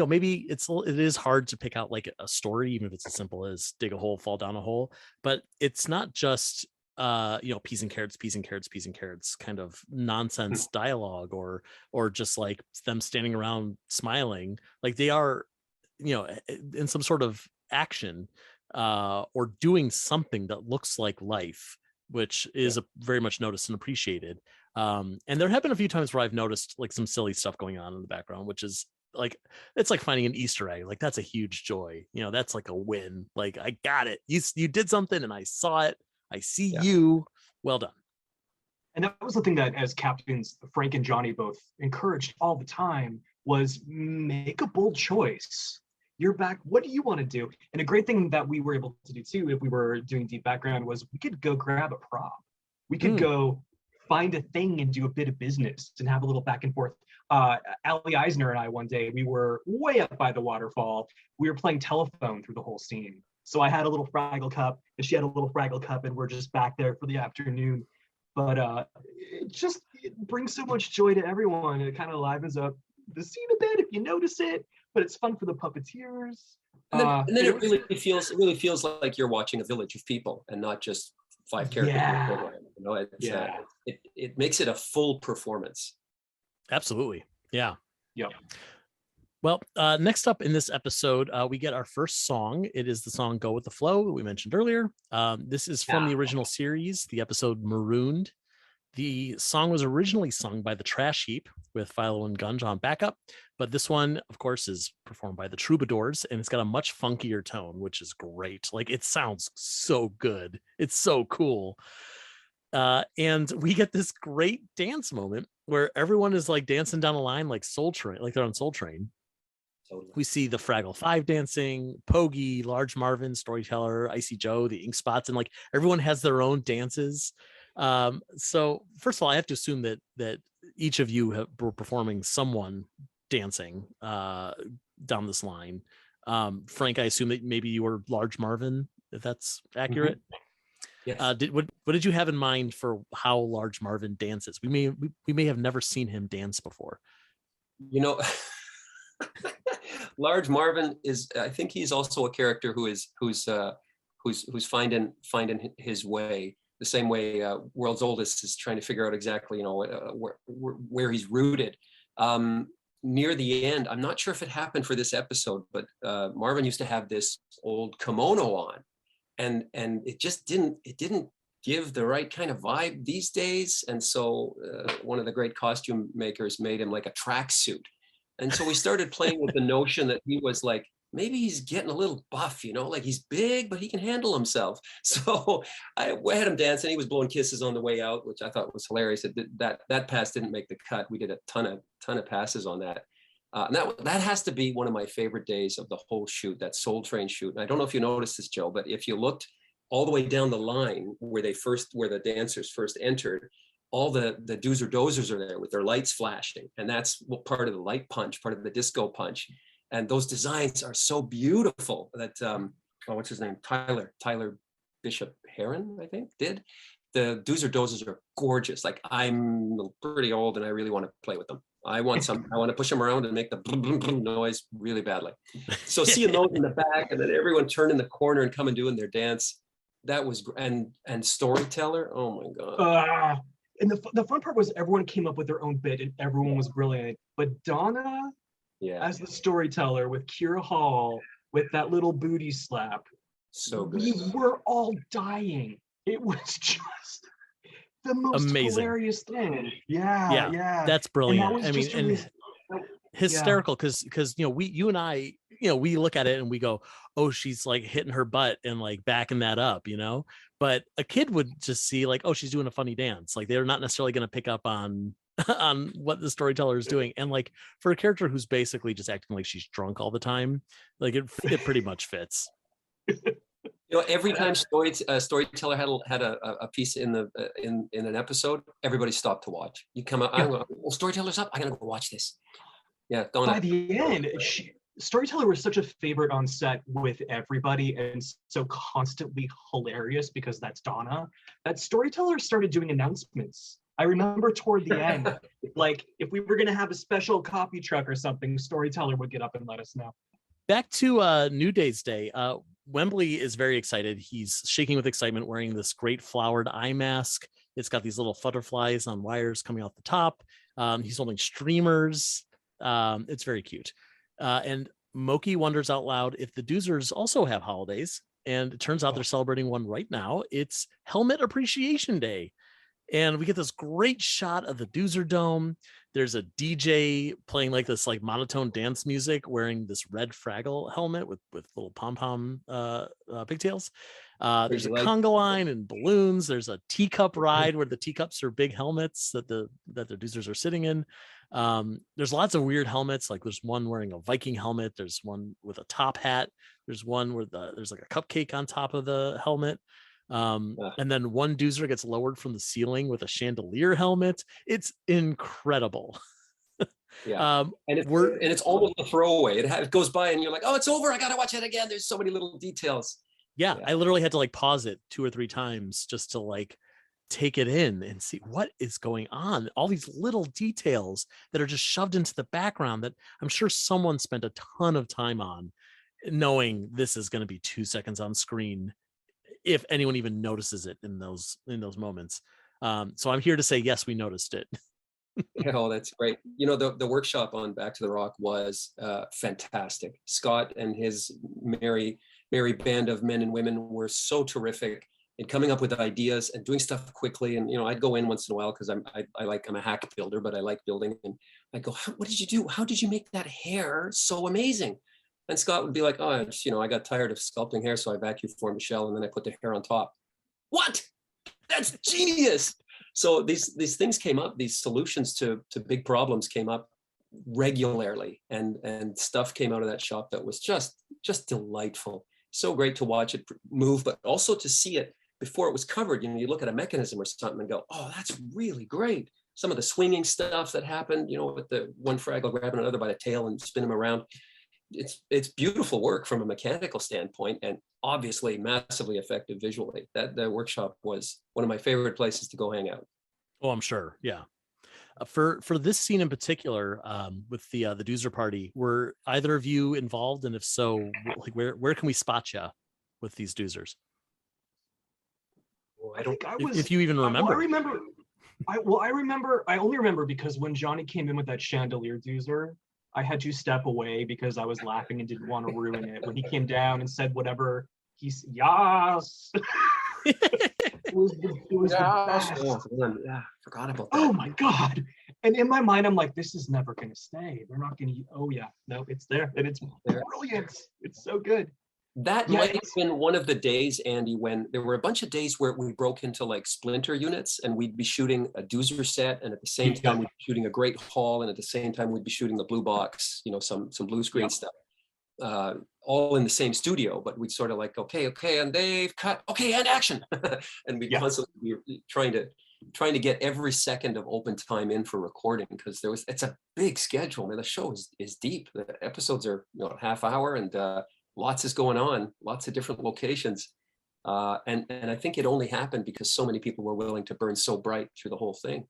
maybe it is hard to pick out like a story, even if it's as simple as dig a hole, fall down a hole. But it's not just, peas and carrots kind of nonsense dialogue or just like them standing around smiling. Like they are, in some sort of action or doing something that looks like life, which is very much noticed and appreciated. And there have been a few times where I've noticed like some silly stuff going on in the background, which is like, it's like finding an Easter egg. Like that's a huge joy. That's like a win. Like I got it. You did something and I saw it. I see you. Well done. And that was the thing that as captains, Frank and Johnny both encouraged all the time was make a bold choice. You're back. What do you want to do? And a great thing that we were able to do too, if we were doing deep background, was we could go grab a prop. We could go find a thing and do a bit of business and have a little back and forth. Allie Eisner and I, one day, we were way up by the waterfall. We were playing telephone through the whole scene. So I had a little Fraggle cup and she had a little Fraggle cup and we're just back there for the afternoon. But it brings so much joy to everyone. It kind of livens up the scene a bit if you notice it, but it's fun for the puppeteers. And then it really feels like you're watching a village of people and not just 5 characters in the program. It makes it a full performance. Absolutely. Yeah. Yep. Well, next up in this episode, we get our first song. It is the song Go With the Flow that we mentioned earlier. This is from the original series, the episode Marooned. The song was originally sung by the Trash Heap with Philo and Gunge on backup, but this one, of course, is performed by the Troubadours, and it's got a much funkier tone, which is great. Like, it sounds so good. It's so cool. And we get this great dance moment where everyone is like dancing down a line like Soul Train, like they're on Soul Train. Totally. We see the Fraggle Five dancing, Pogie, Large Marvin, Storyteller, Icy Joe, the Ink Spots, and like everyone has their own dances. So first of all, I have to assume that each of you were performing someone dancing down this line. Frank, I assume that maybe you were Large Marvin, if that's accurate. Mm-hmm. Yes. What did you have in mind for how Large Marvin dances? We may have never seen him dance before. You know, Large Marvin is, I think he's also a character who's finding his way, the same way World's Oldest is trying to figure out exactly, where he's rooted. Near the end, I'm not sure if it happened for this episode, but Marvin used to have this old kimono on, and it just didn't give the right kind of vibe these days. And so one of the great costume makers made him like a tracksuit. And so we started playing with the notion that he was like, maybe he's getting a little buff, like he's big, but he can handle himself. So I had him dance, and he was blowing kisses on the way out, which I thought was hilarious. That pass didn't make the cut. We did a ton of passes on that. And that has to be one of my favorite days of the whole shoot, that Soul Train shoot. And I don't know if you noticed this, Joe, but if you looked all the way down the line where the dancers first entered, all the doozer dozers are there with their lights flashing. And that's part of the light punch, part of the disco punch. And those designs are so beautiful that, what's his name? Tyler Bishop Heron, I think, did. The doozer dozers are gorgeous. Like, I'm pretty old and I really want to play with them. I want to push them around and make the blum, blum, blum noise really badly. So seeing those in the back, and then everyone turn in the corner and come and doing their dance, that was, and Storyteller, oh my God. And the fun part was everyone came up with their own bit and everyone was brilliant. But Donna, as the Storyteller with Kira Hall, with that little booty slap, so good. We were all dying. It was just the most amazing, hilarious thing. Yeah. That's brilliant. I mean, hysterical, because you and I, we look at it and we go, oh, she's like hitting her butt and like backing that up, but a kid would just see like, oh, she's doing a funny dance. Like, they're not necessarily going to pick up on what the Storyteller is doing. And like, for a character who's basically just acting like she's drunk all the time, like it pretty much fits. Every time Storyteller had a piece in an episode, everybody stopped to watch. You come out, well, Storyteller's up, I gotta go watch this. Yeah, by the end, Storyteller was such a favorite on set with everybody and so constantly hilarious, because that's Donna, that Storyteller started doing announcements. I remember toward the end, like if we were going to have a special copy truck or something, Storyteller would get up and let us know. Back to New Day's Day. Wembley is very excited. He's shaking with excitement, wearing this great flowered eye mask. It's got these little Flutterflies on wires coming off the top. He's holding streamers. It's very cute. And Moki wonders out loud if the Doozers also have holidays. And it turns out they're celebrating one right now. It's Helmet Appreciation Day. And we get this great shot of the Doozer Dome. There's a DJ playing like this like monotone dance music, wearing this red Fraggle helmet with little pom-pom pigtails. There's a conga line and balloons. There's a teacup ride where the teacups are big helmets that the Doozers are sitting in. There's lots of weird helmets. Like there's one wearing a Viking helmet. There's one with a top hat. There's one where there's like a cupcake on top of the helmet. And then one Doozer gets lowered from the ceiling with a chandelier helmet. It's incredible. And it's almost a throwaway. It goes by and you're like, oh, it's over. I gotta watch it again. There's so many little details. Yeah, I literally had to like pause it 2 or 3 times just to like take it in and see what is going on. All these little details that are just shoved into the background that I'm sure someone spent a ton of time on, knowing this is going to be 2 seconds on screen, if anyone even notices it in those moments. So I'm here to say, yes, we noticed it. Oh, that's great. The workshop on Back to the Rock was fantastic. Scott and his merry band of men and women were so terrific in coming up with ideas and doing stuff quickly. And I'd go in once in a while because I'm a hack builder, but I like building. And I go, what did you do? How did you make that hair so amazing? And Scott would be like, oh, I got tired of sculpting hair, so I vacuum formed a shell and then I put the hair on top. What? That's genius. So these things came up, these solutions to big problems came up regularly, and stuff came out of that shop that was just delightful. So great to watch it move, but also to see it before it was covered. You look at a mechanism or something and go, oh, that's really great. Some of the swinging stuff that happened, with the one Fraggle grabbing another by the tail and spinning him around. It's beautiful work from a mechanical standpoint, and obviously massively effective visually. That workshop was one of my favorite places to go hang out. Oh, I'm sure. Yeah. For this scene in particular, with the Doozer party, were either of you involved? And if so, like where can we spot you with these Doozers? Well, I think I was. If you even remember. I only remember because when Johnny came in with that chandelier Doozer, I had to step away because I was laughing and didn't want to ruin it. When he came down and said whatever, he's yes. It was the best. Yeah, forgot about that. Oh my God. And in my mind, I'm like, this is never going to stay. They're not going to, oh yeah, no, it's there. And it's brilliant. It's so good. That might have been one of the days, Andy, when there were a bunch of days where we broke into like splinter units, and we'd be shooting a Doozer set, and at the same time we'd be shooting a Great Hall, and at the same time we'd be shooting the blue box, some blue screen stuff, all in the same studio. But we'd sort of like, okay, and they've cut, okay, and action, and we'd constantly be trying to get every second of open time in for recording, because it's a big schedule. Man, the show is deep. The episodes are half hour, and lots is going on, lots of different locations. And I think it only happened because so many people were willing to burn so bright through the whole thing.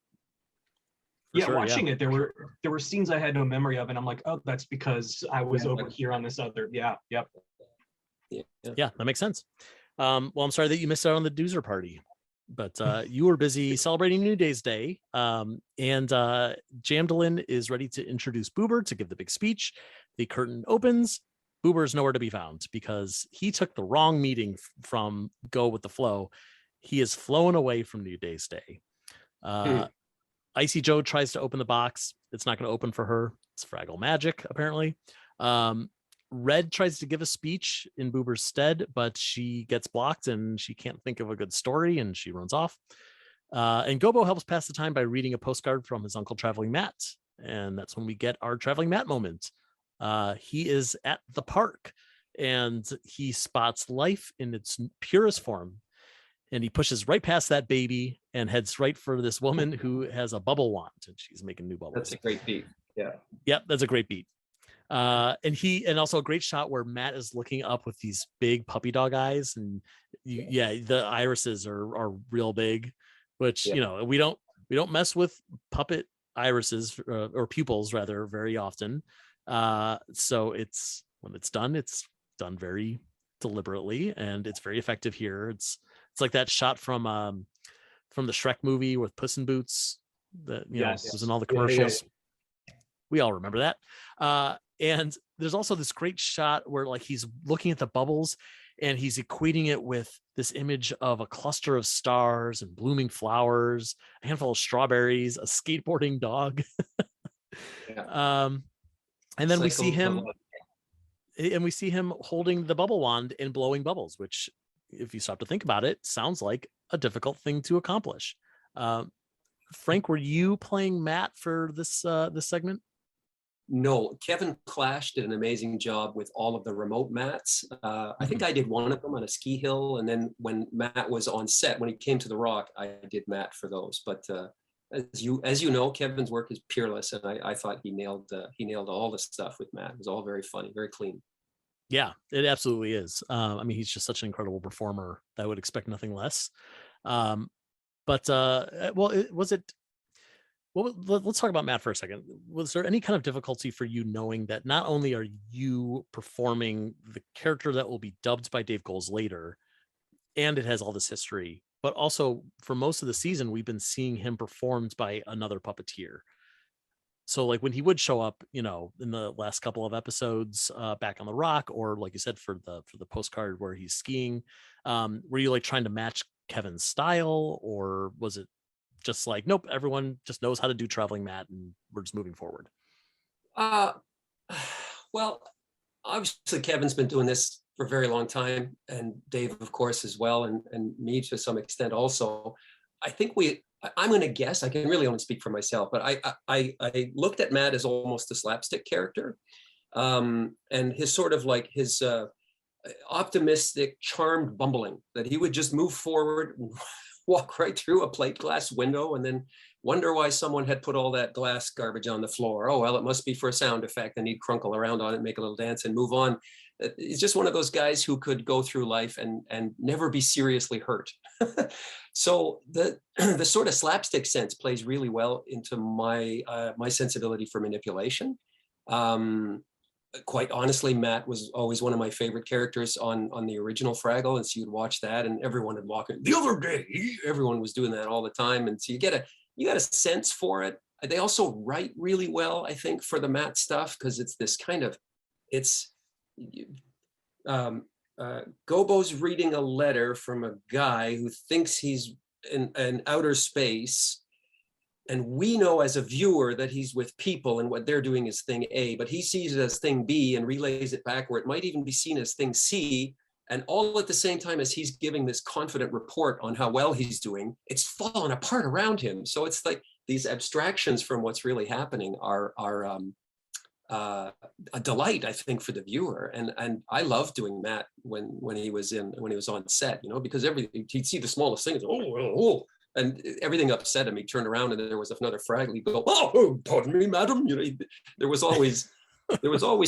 Watching it, there were scenes I had no memory of, and I'm like, oh, that's because I was over here on this other. Yeah, that makes sense. Well, I'm sorry that you missed out on the Doozer party, but you were busy celebrating New Day's Day, and Jamdolin is ready to introduce Boober to give the big speech. The curtain opens. Boober's nowhere to be found because he took the wrong meeting from Go with the Flow. He is flown away from New Day's Day. Icy Joe tries to open the box. It's not going to open for her. It's Fraggle magic, apparently. Red tries to give a speech in Boober's stead, but she gets blocked and she can't think of a good story, and she runs off. And Gobo helps pass the time by reading a postcard from his uncle Traveling Matt. And that's when we get our Traveling Matt moment. He is at the park and he spots life in its purest form, and he pushes right past that baby and heads right for this woman who has a bubble wand, and she's making new bubbles. That's a great beat. Yep, that's a great beat. And also a great shot where Matt is looking up with these big puppy dog eyes, and the irises are real big, which we don't mess with puppet irises or pupils rather very often. So when it's done very deliberately, and it's very effective here. It's like that shot from the Shrek movie with Puss in Boots that was in all the commercials. We all remember that. And there's also this great shot where like he's looking at the bubbles and he's equating it with this image of a cluster of stars and blooming flowers, a handful of strawberries, a skateboarding dog. And then we see him holding the bubble wand and blowing bubbles, which, if you stop to think about it, sounds like a difficult thing to accomplish. Frank, were you playing Matt for this segment? No, Kevin Clash did an amazing job with all of the remote mats. I think I did one of them on a ski hill, and then when Matt was on set, when he came to the Rock, I did Matt for those. But as you know, Kevin's work is peerless, and I thought he nailed all the stuff with Matt. It was all very funny, very clean. Yeah, it absolutely is. I mean, he's just such an incredible performer that I would expect nothing less. Let's talk about Matt for a second. Was there any kind of difficulty for you knowing that not only are you performing the character that will be dubbed by Dave Goelz later, and it has all this history, but also for most of the season, we've been seeing him performed by another puppeteer. So like when he would show up, in the last couple of episodes back on the Rock, or like you said, for the postcard where he's skiing, were you like trying to match Kevin's style, or was it just like, nope, everyone just knows how to do Traveling Matt and we're just moving forward? Well, obviously Kevin's been doing this for a very long time, and Dave, of course, as well, and me to some extent also. I think I'm going to guess, I can really only speak for myself, but I looked at Matt as almost a slapstick character, and his sort of like his optimistic, charmed bumbling, that he would just move forward, walk right through a plate glass window, and then wonder why someone had put all that glass garbage on the floor. Oh, well, it must be for a sound effect. And he'd crunkle around on it, make a little dance and move on. He's just one of those guys who could go through life and never be seriously hurt. So the sort of slapstick sense plays really well into my sensibility for manipulation. Quite honestly, Matt was always one of my favorite characters on the original Fraggle, and so you'd watch that, and everyone would walk in. The other day, everyone was doing that all the time, and so you get a sense for it. They also write really well, I think, for the Matt stuff, because it's this kind of, Gobo's reading a letter from a guy who thinks he's in outer space, and we know as a viewer that he's with people and what they're doing is thing A, but he sees it as thing B and relays it back, where it might even be seen as thing C. And all at the same time as he's giving this confident report on how well he's doing, it's falling apart around him. So it's like these abstractions from what's really happening are a delight, I think, for the viewer. And I loved doing Matt when he was on set, because he'd see the smallest thing, oh, and everything upset him. He turned around and there was another Fraggle. He'd go, oh, pardon me, madam. There was always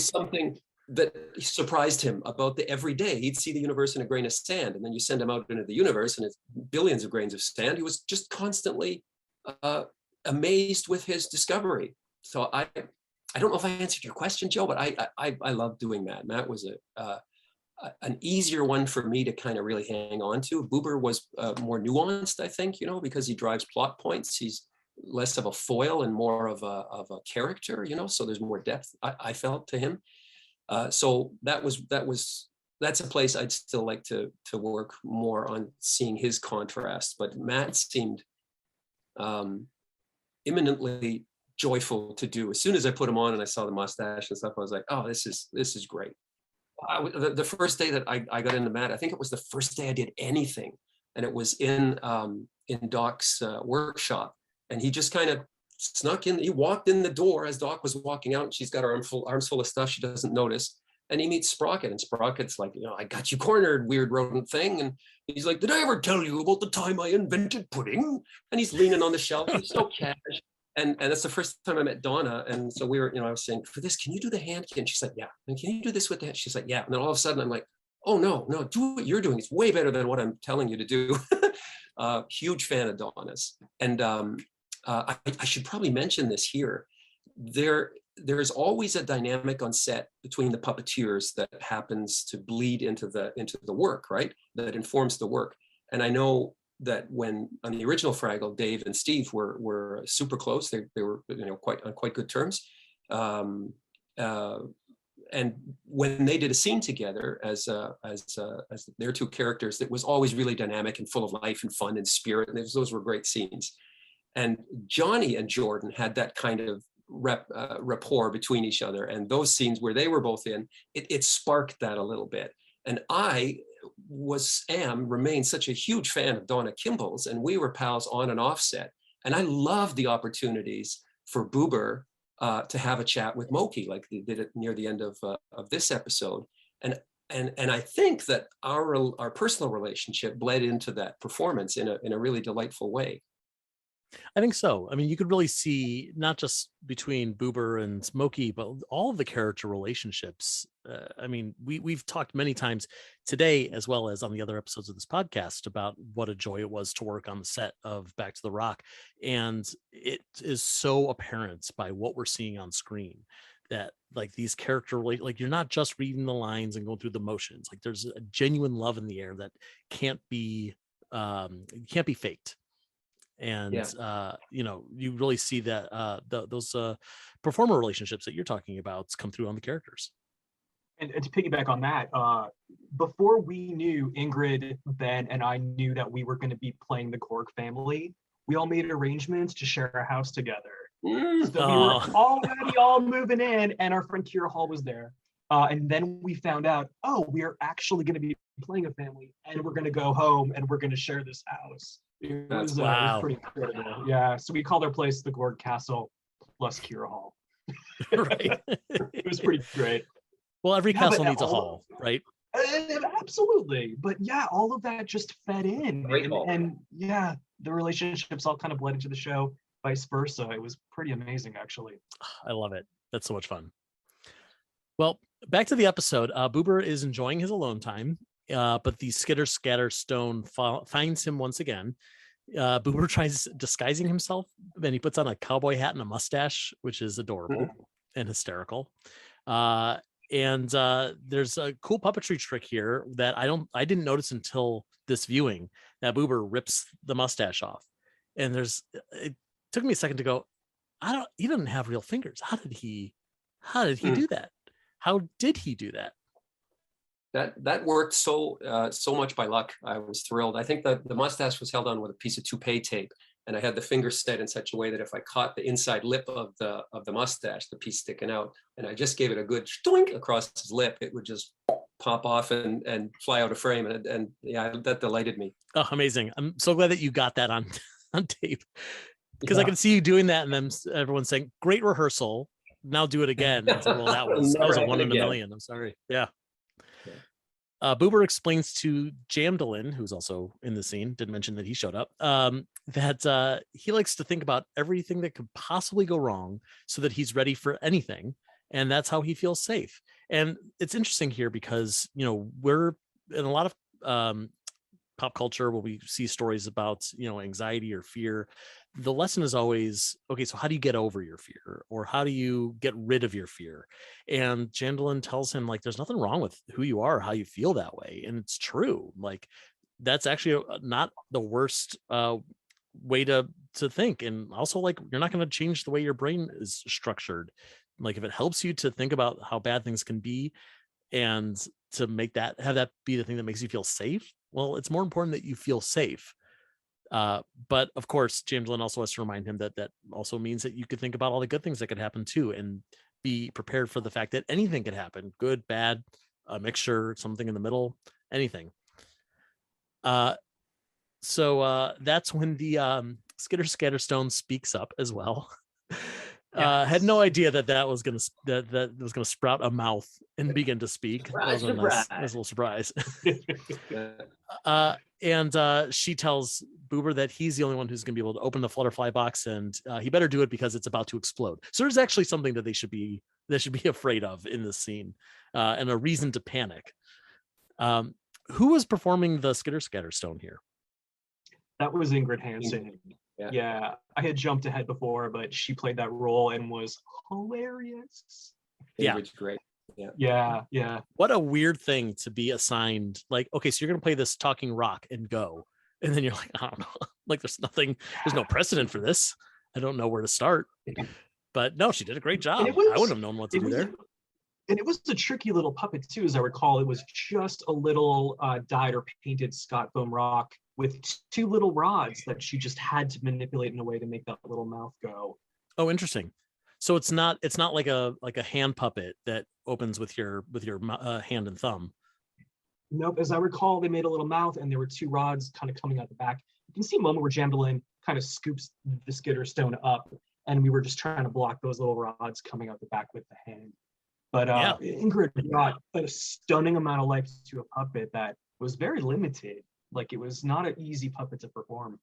something that surprised him about the everyday. He'd see the universe in a grain of sand, and then you send him out into the universe and it's billions of grains of sand. He was just constantly amazed with his discovery. So I don't know if I answered your question, Joe, but I love doing that. Matt was an easier one for me to kind of really hang on to. Boober was more nuanced, I think, because he drives plot points. He's less of a foil and more of a character, so there's more depth, I felt, to him. So that's a place I'd still like to work more on, seeing his contrast. But Matt seemed imminently joyful to do. As soon as I put him on and I saw the mustache and stuff, I was like, oh, this is great. The first day that I got into Matt, I think it was the first day I did anything, and it was in Doc's workshop, and he just kind of snuck in. He walked in the door as Doc was walking out, and she's got her arms full of stuff she doesn't notice, and he meets Sprocket, and Sprocket's like, I got you cornered, weird rodent thing, and he's like, did I ever tell you about the time I invented pudding? And he's leaning on the shelf, he's so cash. And that's the first time I met Donna. And so we were, I was saying, for this, can you do the hand? And she's like, yeah. And can you do this with the hand? She's like, yeah. And then all of a sudden I'm like, oh, no, do what you're doing. It's way better than what I'm telling you to do. Huge fan of Donna's. And I should probably mention this here. There's always a dynamic on set between the puppeteers that happens to bleed into the work, right? That informs the work. And I know that when on the original Fraggle, Dave and Steve were super close. They were on quite good terms. And when they did a scene together as their two characters, it was always really dynamic and full of life and fun and spirit. And those were great scenes. And Johnny and Jordan had that kind of rapport between each other. And those scenes where they were both in, it sparked that a little bit. And I remain such a huge fan of Donna Kimball's, and we were pals on and off set. And I loved the opportunities for Boober to have a chat with Moki, like they did it near the end of this episode. And I think that our personal relationship bled into that performance in a really delightful way. I think so. I mean, you could really see not just between Boober and Smokey, but all of the character relationships. I mean, we've talked many times today, as well as on the other episodes of this podcast, about what a joy it was to work on the set of Back to the Rock. And it is so apparent by what we're seeing on screen that like these like you're not just reading the lines and going through the motions. Like there's a genuine love in the air that can't be faked. And you really see that those performer relationships that you're talking about come through on the characters. And to piggyback on that, before we knew, Ingrid, Ben, and I knew that we were going to be playing the Gorg family, we all made arrangements to share a house together. So we were already all moving in, and our friend Kira Hall was there. And then we found out, oh, we are actually going to be playing a family, and we're going to go home, and we're going to share this house. It was pretty incredible. Yeah, so we called our place the Gorg Castle plus Kira Hall. Right. It was pretty great. Well, every castle needs a hall, right? Absolutely. But yeah, all of that just fed in. And yeah, the relationships all kind of bled into the show, vice versa. It was pretty amazing, actually. I love it. That's so much fun. Well, back to the episode. Boober is enjoying his alone time, but the Skitter Scatter Stone finds him once again. Boober tries disguising himself, and he puts on a cowboy hat and a mustache, which is adorable and hysterical. And there's a cool puppetry trick here that I didn't notice until this viewing, that Boober rips the mustache off. And it took me a second to go, he doesn't have real fingers. How did he do that? How did he do that? That worked so much by luck. I was thrilled. I think that the mustache was held on with a piece of toupee tape, and I had the finger set in such a way that if I caught the inside lip of the mustache, the piece sticking out, and I just gave it a good stoink across his lip, it would just pop off and fly out of frame. And yeah, that delighted me. Oh, amazing! I'm so glad that you got that on tape, because I can see you doing that, and then everyone saying, "Great rehearsal. Now do it again." So, well, that was a 1 in a million. I'm sorry. Yeah. Boober explains to Jamdolin, who's also in the scene, didn't mention that he showed up, that he likes to think about everything that could possibly go wrong so that he's ready for anything. And that's how he feels safe. And it's interesting here because, we're in a lot of pop culture where we see stories about, anxiety or fear. The lesson is always, okay, so how do you get over your fear, or how do you get rid of your fear? And Jamdolin tells him, like, there's nothing wrong with who you are, how you feel that way. And it's true. Like, that's actually not the worst way to think. And also, like, you're not going to change the way your brain is structured. Like, if it helps you to think about how bad things can be and to have that be the thing that makes you feel safe, well, it's more important that you feel safe. But of course, Jamdolin also has to remind him that also means that you could think about all the good things that could happen too, and be prepared for the fact that anything could happen, good, bad, a mixture, something in the middle, anything. So that's when the Skitter Scatterstone speaks up as well. Had no idea that was gonna sprout a mouth and begin to speak. Surprise, That was a little surprise. And she tells Boober that he's the only one who's going to be able to open the Flutterfly box, and he better do it because it's about to explode. So there's actually something that they should be afraid of in this scene, and a reason to panic. Who was performing the Skitter Scatterstone here? That was Ingrid Hansen. Yeah, I had jumped ahead before, but she played that role and was hilarious. Ingrid's great. Yeah. What a weird thing to be assigned. Like, okay, so you're gonna play this talking rock and go, and then you're like, I don't know, like there's no precedent for this. I don't know where to start. But no, she did a great job. I wouldn't have known what to do there. And it was a tricky little puppet too, as I recall. It was just a little dyed or painted Scott foam rock with 2 little rods that she just had to manipulate in a way to make that little mouth go. Oh, interesting. So it's not like a hand puppet that opens with your hand and thumb. Nope. As I recall, they made a little mouth, and there were 2 rods kind of coming out the back. You can see a moment where Jamdolin kind of scoops the Skitter Stone up, and we were just trying to block those little rods coming out the back with the hand. But Ingrid brought a stunning amount of life to a puppet that was very limited. Like, it was not an easy puppet to perform.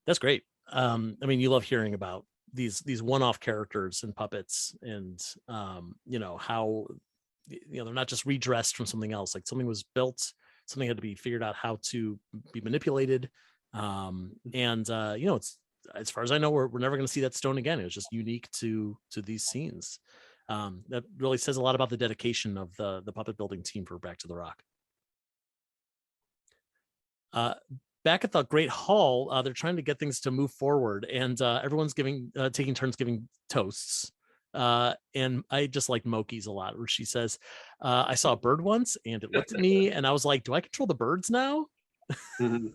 That's great. I mean, you love hearing about these one-off characters and puppets, and how they're not just redressed from something else. Like, something was built, something had to be figured out how to be manipulated, it's, as far as I know, we're never going to see that stone again. It was just unique to these scenes. That really says a lot about the dedication of the puppet building team for Back to the Rock. Back at the Great Hall, they're trying to get things to move forward, and everyone's taking turns giving toasts. And I just like Moki's a lot, where she says, I saw a bird once and it looked at me, and I was like, do I control the birds now? Mm-hmm.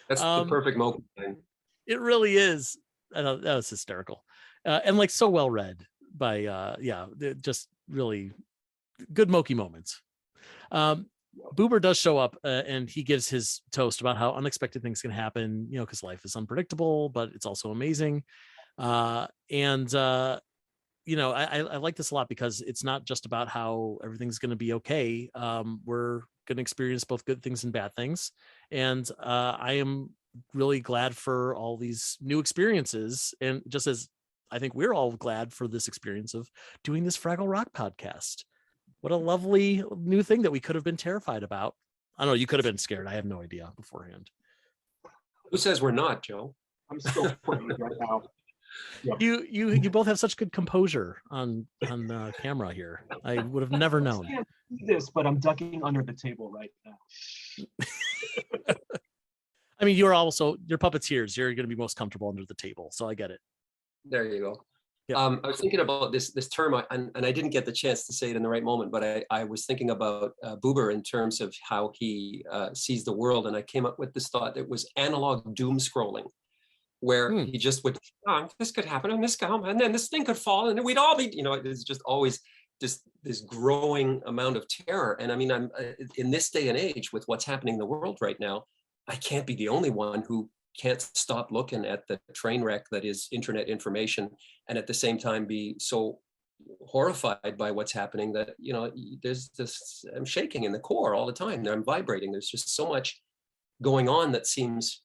That's the perfect Moki thing. It really is. That was hysterical. And like so well read by just really good Moki moments. Boober does show up and he gives his toast about how unexpected things can happen, because life is unpredictable, but it's also amazing. I like this a lot because it's not just about how everything's going to be okay. We're going to experience both good things and bad things. And I am really glad for all these new experiences. And just as I think we're all glad for this experience of doing this Fraggle Rock podcast. What a lovely new thing that we could have been terrified about. I don't know, you could have been scared. I have no idea beforehand. Who says we're not, Joe? I'm still afraid right now. Yeah. You both have such good composure on camera here. I would have never known. I can't see this, but I'm ducking under the table right now. I mean, you're puppeteers. You're going to be most comfortable under the table, so I get it. There you go. Yeah. I was thinking about this term, and I didn't get the chance to say it in the right moment, but I was thinking about Boober in terms of how he sees the world, and I came up with this thought. It was analog doom scrolling, where he just would, this could happen, and and then this thing could fall, and we'd all be, it's just always just this growing amount of terror. And I mean, I'm in this day and age with what's happening in the world right now, I can't be the only one who can't stop looking at the train wreck that is internet information, and at the same time be so horrified by what's happening that, there's this, I'm shaking in the core all the time. I'm vibrating. There's just so much going on that seems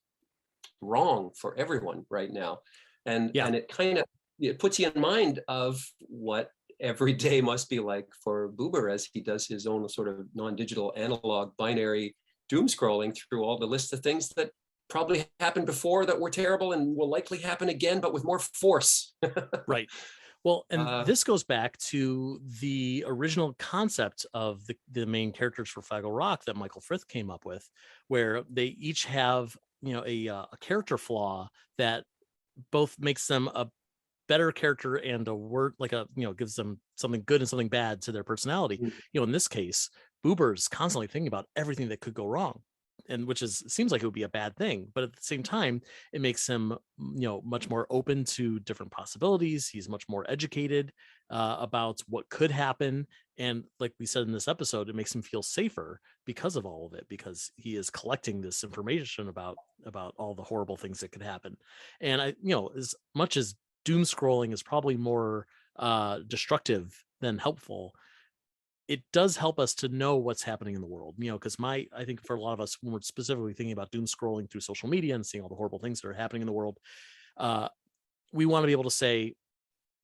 wrong for everyone right now. And it kind of, it puts you in mind of what every day must be like for Boober as he does his own sort of non-digital analog binary doom scrolling through all the lists of things that probably happened before that were terrible and will likely happen again, but with more force. Right. Well, and this goes back to the original concept of the main characters for Fraggle Rock that Michael Frith came up with, where they each have, a character flaw that both makes them a better character and a word, like gives them something good and something bad to their personality. In this case, Boober's constantly thinking about everything that could go wrong, and which seems like it would be a bad thing, but at the same time it makes him much more open to different possibilities. He's much more educated about what could happen, and like we said in this episode, it makes him feel safer because of all of it, because he is collecting this information about all the horrible things that could happen. And as much as doom scrolling is probably more destructive than helpful, it does help us to know what's happening in the world, because I think for a lot of us, when we're specifically thinking about doom scrolling through social media and seeing all the horrible things that are happening in the world, we want to be able to say,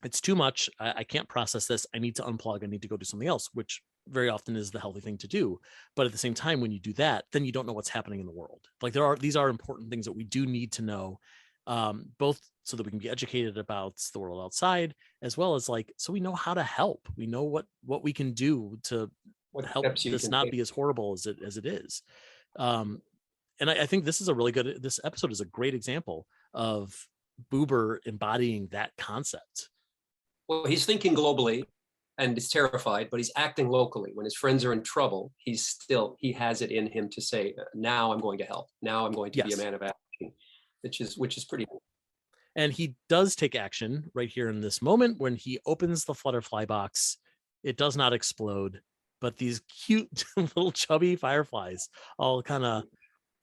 it's too much. I can't process this. I need to unplug. I need to go do something else, which very often is the healthy thing to do. But at the same time, when you do that, then you don't know what's happening in the world. Like these are important things that we do need to know, both so that we can be educated about the world outside, as well as so we know how to help. We know what we can do to help this not be as horrible as it is. And I think this episode is a great example of Boober embodying that concept. Well, he's thinking globally and is terrified, but he's acting locally. When his friends are in trouble, he has it in him to say, now I'm going to help. Now I'm going to be a man of action, which is pretty cool. And he does take action right here in this moment when he opens the Flutterfly box. It does not explode, but these cute little chubby fireflies all kind of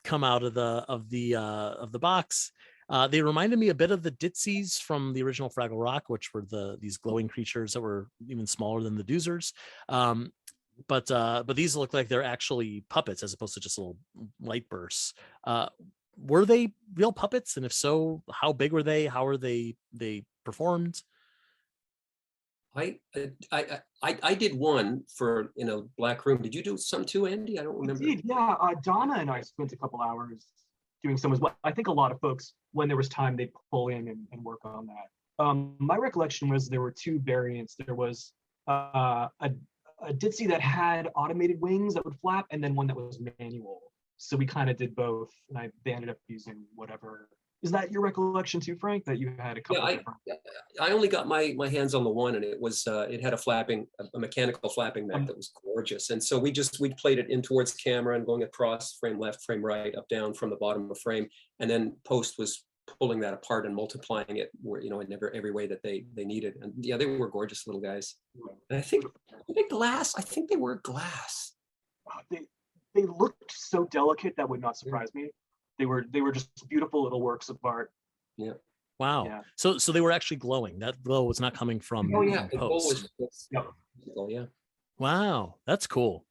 come out of the box. They reminded me a bit of the Ditsies from the original Fraggle Rock, which were these glowing creatures that were even smaller than the Doozers. But these look like they're actually puppets as opposed to just little light bursts. Were they real puppets? And if so, how big were they? How are they performed? I did one for in a black room. Did you do some too, Andy? I don't remember. Indeed, yeah. Donna and I spent a couple hours doing some as well. I think a lot of folks, when there was time, they'd pull in and work on that. My recollection was there were two variants. There was a Ditsy that had automated wings that would flap, and then one that was manual. So we kind of did both, and they ended up using whatever. Is that your recollection too, Frank? That you had a couple? I only got my hands on the one, and it was it had a mechanical flapping mech that was gorgeous, and so we played it in towards camera and going across frame left, frame right, up down from the bottom of frame, and then post was pulling that apart and multiplying it, where, you know, in every way that they needed. And yeah, they were gorgeous little guys. And I think glass. I think they were glass. They looked so delicate that would not surprise me. They were just beautiful little works of art. Yeah. Wow. Yeah. So they were actually glowing. That glow was not coming from post. Yeah. Wow, that's cool.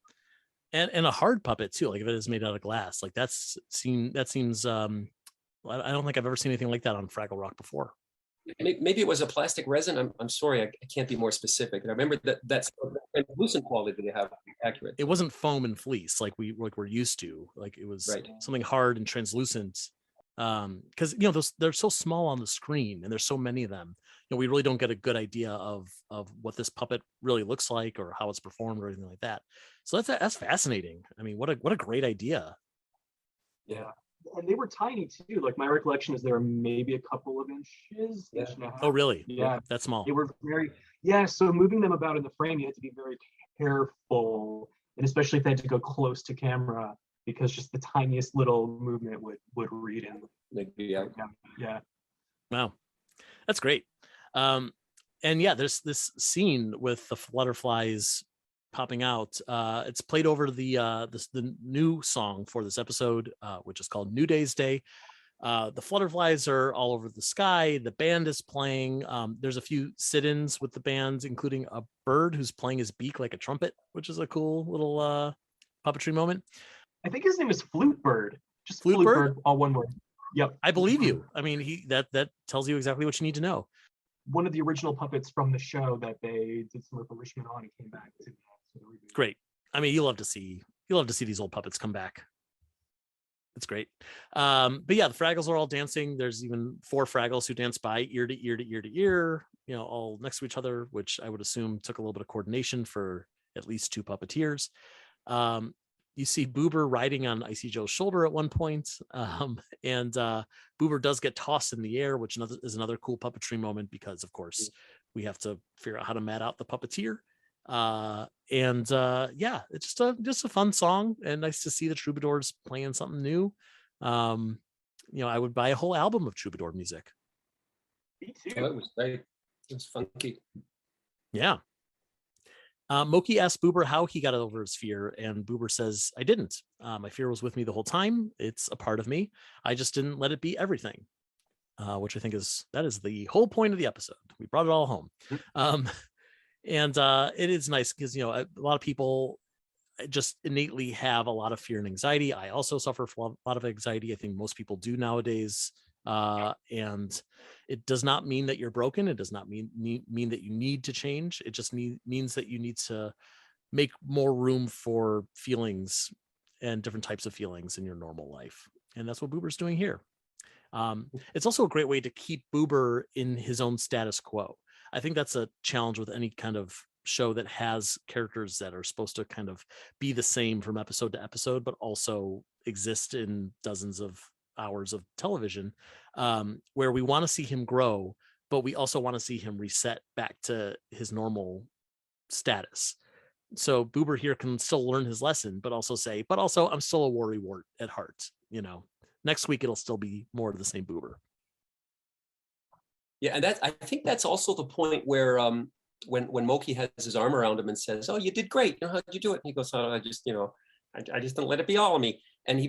And a hard puppet too. Like if it is made out of glass, like that seems I don't think I've ever seen anything like that on Fraggle Rock before. Maybe it was a plastic resin. I'm sorry, I can't be more specific. I remember that's translucent quality they have accurate. It wasn't foam and fleece like we're used to. Like it was something hard and translucent. Because you know they're so small on the screen and there's so many of them. You know, we really don't get a good idea of what this puppet really looks like or how it's performed or anything like that. So that's fascinating. I mean, what a great idea. Yeah. And they were tiny too. Like my recollection is they were maybe a couple of inches. Yeah. Oh, really? Yeah, that's small. They were so moving them about in the frame, you had to be very careful, and especially if they had to go close to camera, because just the tiniest little movement would read in. Yeah. Wow, that's great. And yeah, there's this scene with the Flutterflies popping out. It's played over the new song for this episode, which is called New Day's Day. The Flutterflies are all over the sky. The band is playing. There's a few sit-ins with the band, including a bird who's playing his beak like a trumpet, which is a cool little puppetry moment. I think his name is Flute Bird. Just Flute Bird, all one word. Yep. I believe you. I mean, that tells you exactly what you need to know. One of the original puppets from the show that they did some refurbishment on and came back to. Great. I mean, you love to see these old puppets come back. It's great. But yeah, the Fraggles are all dancing. There's even 4 Fraggles who dance by ear to ear to ear to ear, you know, all next to each other, which I would assume took a little bit of coordination for at least 2 puppeteers. You see Boober riding on Icy Joe's shoulder at one point. And Boober does get tossed in the air, which is another cool puppetry moment because, of course, we have to figure out how to mat out the puppeteer. Yeah, it's just a fun song and nice to see the Troubadours playing something new. You know, I would buy a whole album of Troubadour music. Me too. Oh, it was great. It was funky. Yeah. Moki asked Boober how he got over his fear, and Boober says, I didn't. My fear was with me the whole time. It's a part of me. I just didn't let it be everything, which I think is the whole point of the episode. We brought it all home. And it is nice because, you know, a lot of people just innately have a lot of fear and anxiety. I also suffer from a lot of anxiety. I think most people do nowadays. And it does not mean that you're broken. It does not mean that you need to change. It just means that you need to make more room for feelings and different types of feelings in your normal life. And that's what Boober's doing here. It's also a great way to keep Boober in his own status quo. I think that's a challenge with any kind of show that has characters that are supposed to kind of be the same from episode to episode, but also exist in dozens of hours of television, where we want to see him grow, but we also want to see him reset back to his normal status. So Boober here can still learn his lesson, but also I'm still a worrywart at heart. You know, next week it'll still be more of the same Boober. Yeah, and I think that's also the point where when Moki has his arm around him and says, "Oh, you did great. You know, how'd you do it?" And he goes, "Oh, I just didn't let it be all of me." And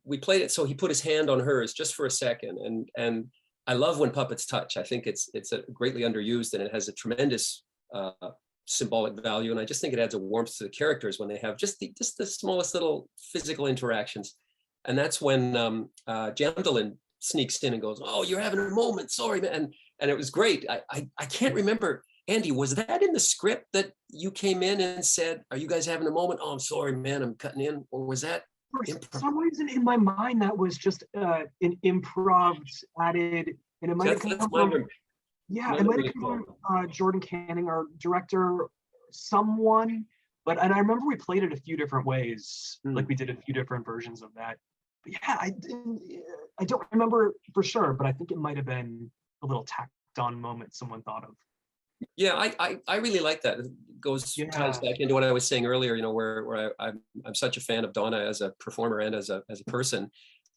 we played it so he put his hand on hers just for a second. And I love when puppets touch. I think it's greatly underused and it has a tremendous symbolic value. And I just think it adds a warmth to the characters when they have just the smallest little physical interactions. And that's when Jamdolin sneaks in and goes, "Oh, you're having a moment. Sorry, man." And it was great. I can't remember. Andy, was that in the script that you came in and said, "Are you guys having a moment? Oh, I'm sorry, man, I'm cutting in." Or was that for some reason in my mind that was just an improv added, and it might have come from, it might have come from Jordan Canning, our director, someone. And I remember we played it a few different ways, like we did a few different versions of that. But yeah, I don't remember for sure, but I think it might have been a little tacked on moment someone thought of. Yeah, I really like that. It ties back into what I was saying earlier, you know, where I'm such a fan of Donna as a performer and as a person.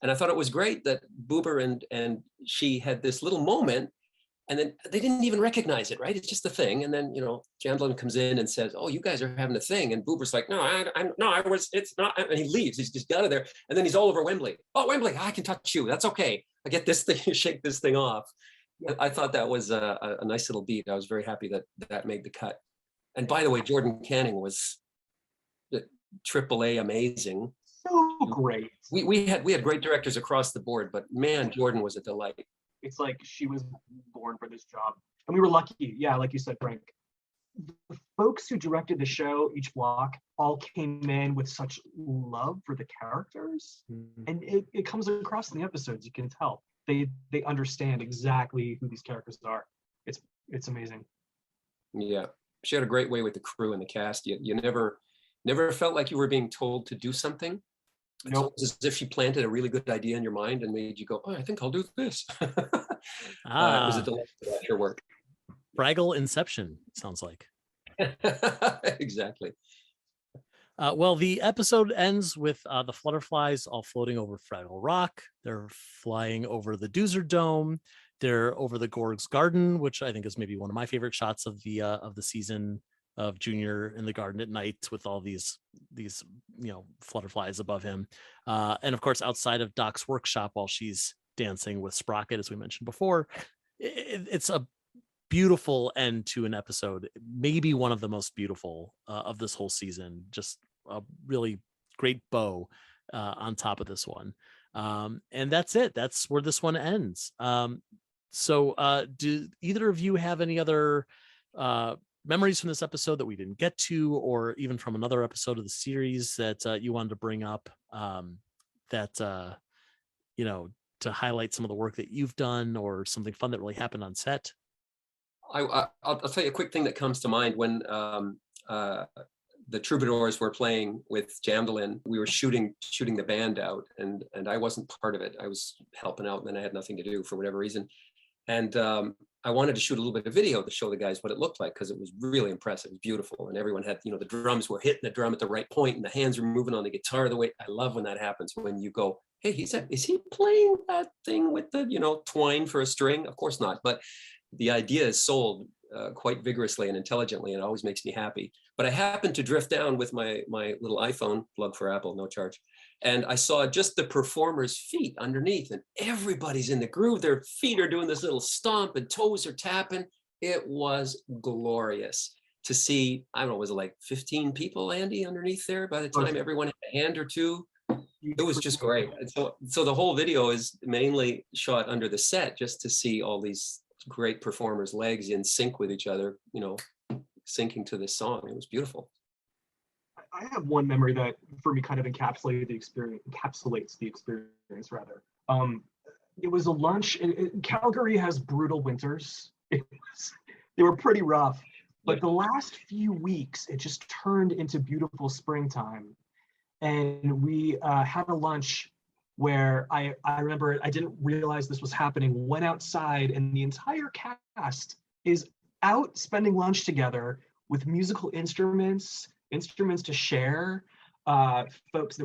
And I thought it was great that Boober and she had this little moment, and then they didn't even recognize it, right? It's just a thing. And then, Jamdolin comes in and says, "Oh, you guys are having a thing." And Boober's like, it's not. And he leaves. He's just out of there. And then he's all over Wembley. "Oh, Wembley, I can touch you. That's okay. I get this thing, shake this thing off." I thought that was a nice little beat. I was very happy that made the cut. And by the way, Jordan Canning was AAA amazing. So great. We had great directors across the board, but man, Jordan was a delight. It's like she was born for this job. And we were lucky. Yeah, like you said, Frank. The folks who directed the show, each block, all came in with such love for the characters. And it comes across in the episodes, you can tell. They understand exactly who these characters are. It's amazing. Yeah. She had a great way with the crew and the cast. You never felt like you were being told to do something. Nope. It's as if she planted a really good idea in your mind and made you go, "Oh, I think I'll do this." It was a delight to watch her work. Fraggle Inception, sounds like. Exactly. Well, the episode ends with the Flutterflies all floating over Fraggle Rock. They're flying over the Doozer Dome. They're over the Gorg's garden, which I think is maybe one of my favorite shots of the season, of Junior in the garden at night with all these Flutterflies above him. And of course, outside of Doc's workshop while she's dancing with Sprocket, as we mentioned before. It's a beautiful end to an episode, maybe one of the most beautiful of this whole season. Just a really great bow on top of this one. And that's it. That's where this one ends. So do either of you have any other memories from this episode that we didn't get to, or even from another episode of the series that you wanted to bring up, to highlight some of the work that you've done, or something fun that really happened on set? I'll tell you a quick thing that comes to mind. When the Troubadours were playing with Jamdolin, we were shooting the band out, and I wasn't part of it. I was helping out, and then I had nothing to do for whatever reason. And I wanted to shoot a little bit of video to show the guys what it looked like, because it was really impressive. It was beautiful, and everyone had, the drums were hitting the drum at the right point, and the hands were moving on the guitar the way. I love when that happens, when you go, "Hey, is he playing that thing with the twine for a string?" Of course not, but the idea is sold quite vigorously and intelligently, and it always makes me happy. But I happened to drift down with my little iPhone, plug for Apple, no charge, and I saw just the performers' feet underneath, and everybody's in the groove. Their feet are doing this little stomp, and toes are tapping. It was glorious to see. I don't know, was it like 15 people, Andy, underneath there? By the time everyone had a hand or two, it was just great. And so the whole video is mainly shot under the set, just to see all these great performers' legs in sync with each other, syncing to this song. It was beautiful. I have one memory that for me kind of encapsulates the experience rather. It was a lunch. Calgary has brutal winters. They were pretty rough, but the last few weeks it just turned into beautiful springtime. And we had a lunch where I remember, I didn't realize this was happening, went outside, and the entire cast is out spending lunch together with musical instruments to share. Folks,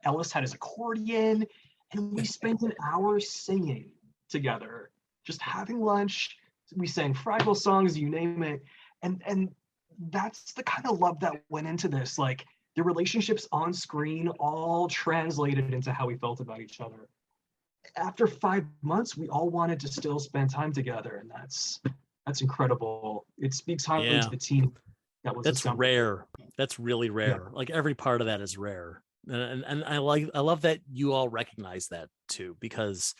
Ellis had his accordion, and we spent an hour singing together, just having lunch. We sang Fraggle songs, you name it. And that's the kind of love that went into this. Like, the relationships on screen all translated into how we felt about each other. After 5 months, we all wanted to still spend time together, and that's incredible. It speaks highly to the team that was assembled. Rare. That's really rare. Yeah. Like, every part of that is rare, and I love that you all recognize that too, because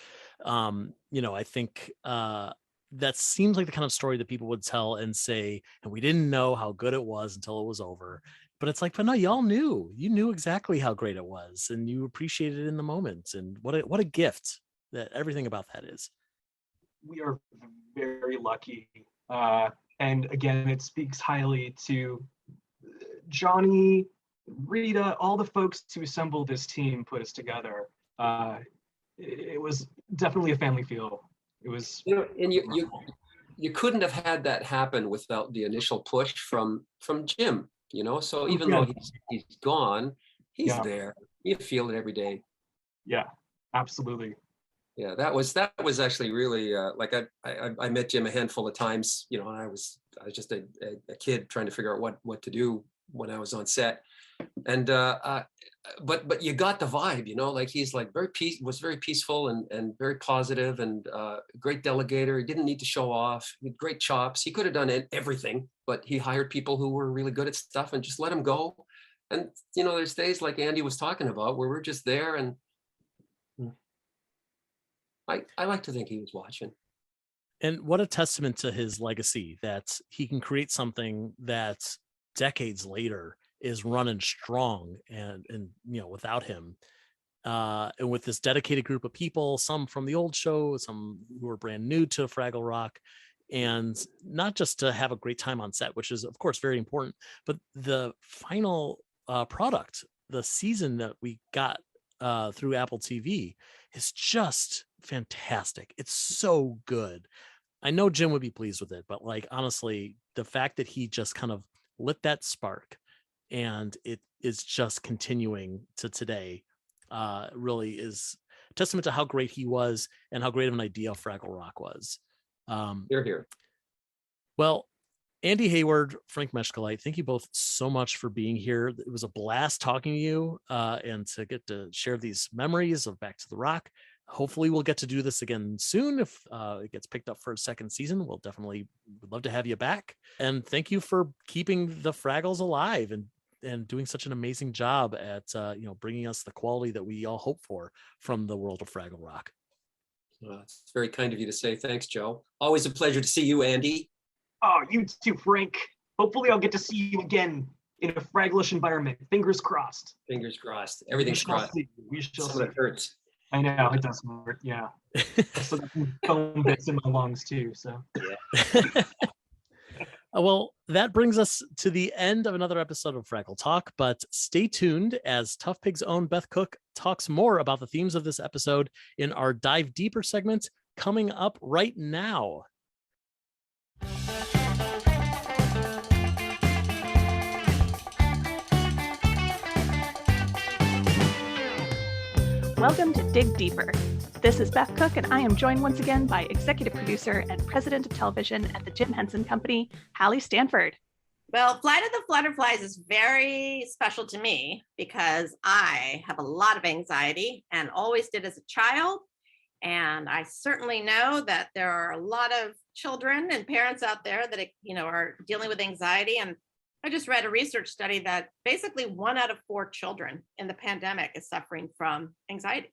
I think that seems like the kind of story that people would tell and say, and we didn't know how good it was until it was over. But it's like, but no, y'all knew. You knew exactly how great it was, and you appreciated it in the moment. And what a gift that everything about that is. We are very lucky. And again, it speaks highly to Johnny, Rita, all the folks who assembled this team, put us together. It was definitely a family feel. It was, and you couldn't have had that happen without the initial push from Jim. So even though he's gone, he's there. You feel it every day. Yeah, Absolutely. Yeah, that was actually really like I met Jim a handful of times, you know, and I was just a kid trying to figure out what to do when I was on set. And but you got the vibe, you know, like he's like was very peaceful and very positive and great delegator. He didn't need to show off. He had great chops. He could have done everything, but he hired people who were really good at stuff and just let him go. And you know, there's days like Andy was talking about where we're just there, and I like to think he was watching. And what a testament to his legacy that he can create something that decades later is running strong and you know, without him. And with this dedicated group of people, some from the old show, some who are brand new to Fraggle Rock, and not just to have a great time on set, which is of course very important, but the final product, the season that we got through Apple TV is just fantastic. It's so good. I know Jim would be pleased with it, but like, honestly, the fact that he just kind of lit that spark and it is just continuing to today really is a testament to how great he was and how great of an idea Fraggle Rock was. Here. Well, Andy Hayward, Frank Meschkuleit, thank you both so much for being here. It was a blast talking to you and to get to share these memories of Back to the Rock. Hopefully we'll get to do this again soon. If it gets picked up for a second season, we'll definitely would love to have you back. And thank you for keeping the Fraggles alive and doing such an amazing job at you know, bringing us the quality that we all hope for from the world of Fraggle Rock. It's very kind of you to say. Thanks, Joe. Always a pleasure to see you, Andy. Oh, you too, Frank. Hopefully I'll get to see you again in a Fragglish environment. Fingers crossed. Fingers crossed. Everything's crossed. We shall Some see. of it hurts. I know, it does hurt, yeah. I still got some bone bits in my lungs too, so. Yeah. Well, that brings us to the end of another episode of Fraggle Talk, but stay tuned as Tough Pig's own Beth Cook talks more about the themes of this episode in our Dive Deeper segment coming up right now. Welcome to Dig Deeper. This is Beth Cook, and I am joined once again by executive producer and president of television at the Jim Henson Company, Hallie Stanford. Well, Flight of the Flutterflies is very special to me because I have a lot of anxiety and always did as a child. And I certainly know that there are a lot of children and parents out there that, you know, are dealing with anxiety. And I just read a research study that basically 1 out of 4 children in the pandemic is suffering from anxiety.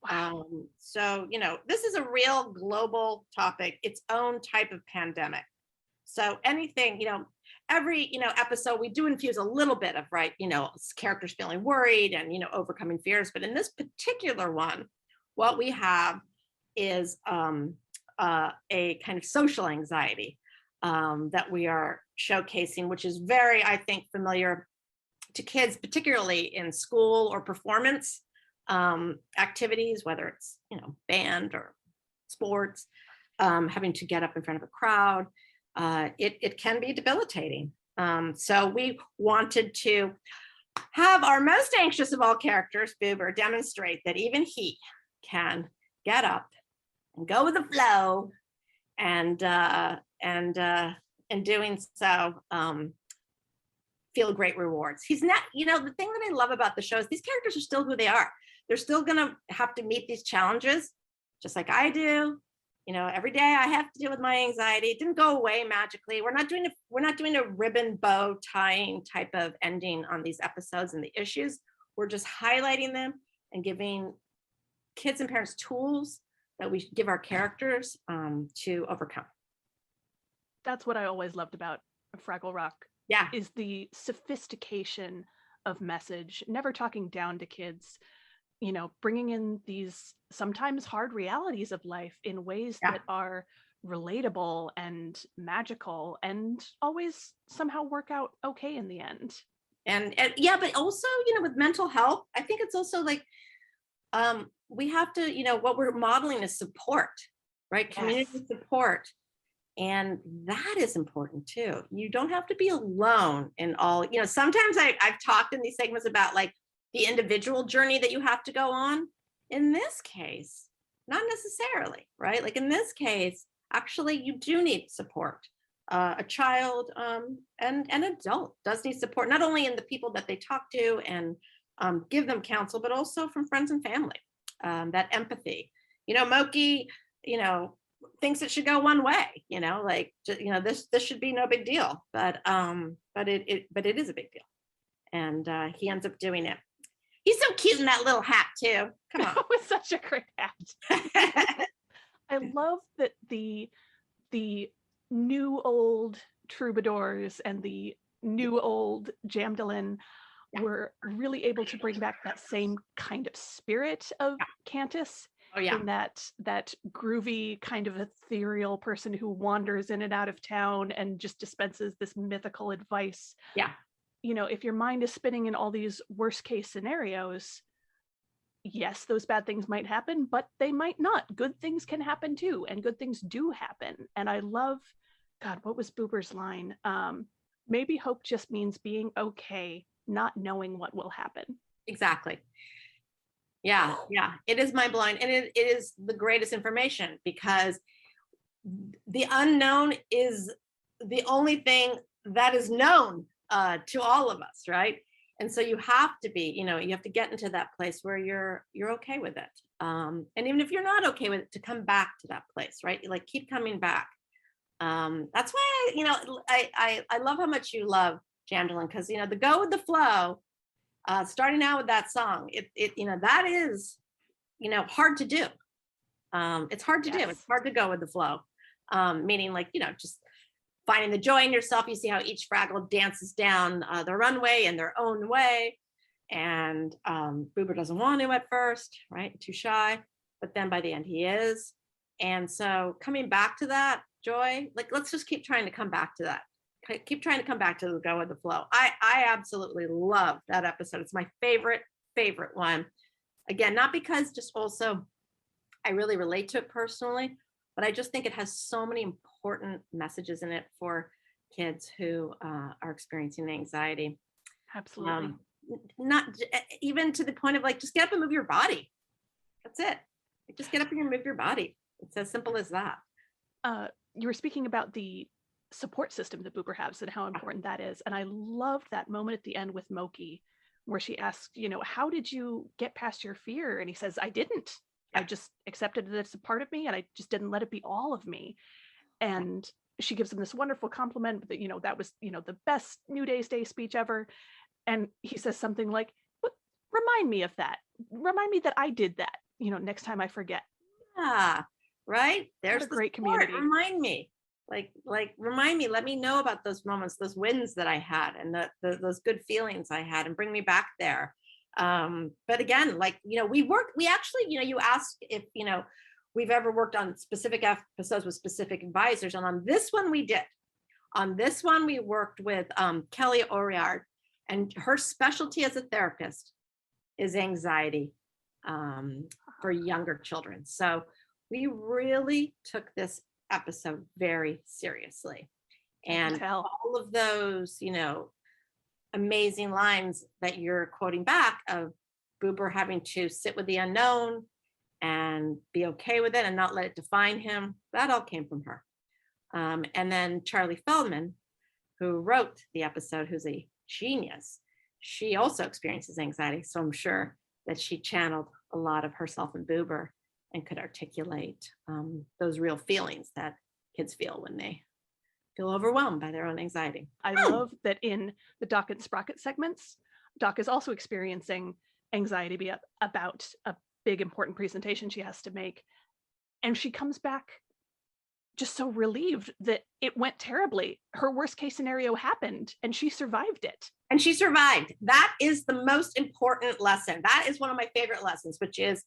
Wow. So, you know, this is a real global topic, its own type of pandemic. So anything, you know, every, you know, episode, we do infuse a little bit of, right, you know, characters feeling worried and, you know, overcoming fears. But in this particular one, what we have is a kind of social anxiety that we are showcasing, which is very, I think, familiar to kids, particularly in school or performance activities, whether it's, you know, band or sports, having to get up in front of a crowd. It can be debilitating. So we wanted to have our most anxious of all characters, Boober, demonstrate that even he can get up and go with the flow, and in doing so, feel great rewards. He's not, you know, the thing that I love about the show is these characters are still who they are. They're still gonna have to meet these challenges, just like I do. You know, every day I have to deal with my anxiety. It didn't go away magically. We're not doing a ribbon bow tying type of ending on these episodes and the issues. We're just highlighting them and giving kids and parents tools that we give our characters to overcome. That's what I always loved about Fraggle Rock. Yeah. Is the sophistication of message, never talking down to kids, you know, bringing in these sometimes hard realities of life in ways that are relatable and magical and always somehow work out okay in the end. And yeah, but also, you know, with mental health, I think it's also like, we have to, you know, what we're modeling is support, right? Community support. And that is important too. You don't have to be alone in all, you know, sometimes I've talked in these segments about like the individual journey that you have to go on in this case, not necessarily, right? Like in this case, actually, you do need support. A child and an adult does need support, not only in the people that they talk to and give them counsel, but also from friends and family. That empathy. Moki, thinks it should go one way. Like this should be no big deal, but it is a big deal, and he ends up doing it. He's so cute in that little hat too. Come on, with such a great hat. I love that the new old troubadours and the new old Jamdolin were really able to bring back that same kind of spirit of Cantus. Oh yeah. In that groovy kind of ethereal person who wanders in and out of town and just dispenses this mythical advice. Yeah. If your mind is spinning in all these worst case scenarios, yes, those bad things might happen, but they might not. Good things can happen too, and good things do happen. And I love, God, what was Boober's line? Maybe hope just means being okay, not knowing what will happen. Exactly. Yeah. It is mind-blowing, and it is the greatest information, because the unknown is the only thing that is known to all of us, right? And so you have to be, you have to get into that place where you're okay with it. And even if you're not okay with it, to come back to that place, right? Like keep coming back. That's why I love how much you love Jamdolin, because the go with the flow. Starting out with that song, that is, hard to do. It's hard to do. It's hard to go with the flow. Meaning like, just finding the joy in yourself. You see how each Fraggle dances down the runway in their own way. And Boober doesn't want to at first, right? Too shy. But then by the end he is. And so coming back to that joy, like, let's just keep trying to come back to that. Keep trying to come back to the go with the flow. I absolutely love that episode. It's my favorite one. Again, not because just also I really relate to it personally, but I just think it has so many important messages in it for kids who are experiencing anxiety. Absolutely. Not even to the point of like, just get up and move your body. That's it. Just get up and move your body. It's as simple as that. You were speaking about the support system that Boober has and how important that is. And I loved that moment at the end with Moki, where she asked, how did you get past your fear? And he says, I didn't. I just accepted that it's a part of me, and I just didn't let it be all of me. And she gives him this wonderful compliment that, that was, the best New Day's Day speech ever. And he says something like, remind me of that. Remind me that I did that, next time I forget. Yeah, right. There's a great community. Remind me. Like remind me, let me know about those moments, those wins that I had, and those good feelings I had, and bring me back there. But again, like, we actually, you asked if, we've ever worked on specific episodes with specific advisors. And on this one we did. On this one, we worked with Kelly Oriard, and her specialty as a therapist is anxiety for younger children. So we really took this episode very seriously, and all of those amazing lines that you're quoting back of Boober having to sit with the unknown and be okay with it and not let it define him, that all came from her. And then Charlie Feldman, who wrote the episode, who's a genius, she also experiences anxiety, so I'm sure that she channeled a lot of herself in Boober and could articulate those real feelings that kids feel when they feel overwhelmed by their own anxiety. I love that in the Doc and Sprocket segments, Doc is also experiencing anxiety about a big important presentation she has to make. And she comes back just so relieved that it went terribly. Her worst case scenario happened and she survived it. And she survived. That is the most important lesson. That is one of my favorite lessons, which is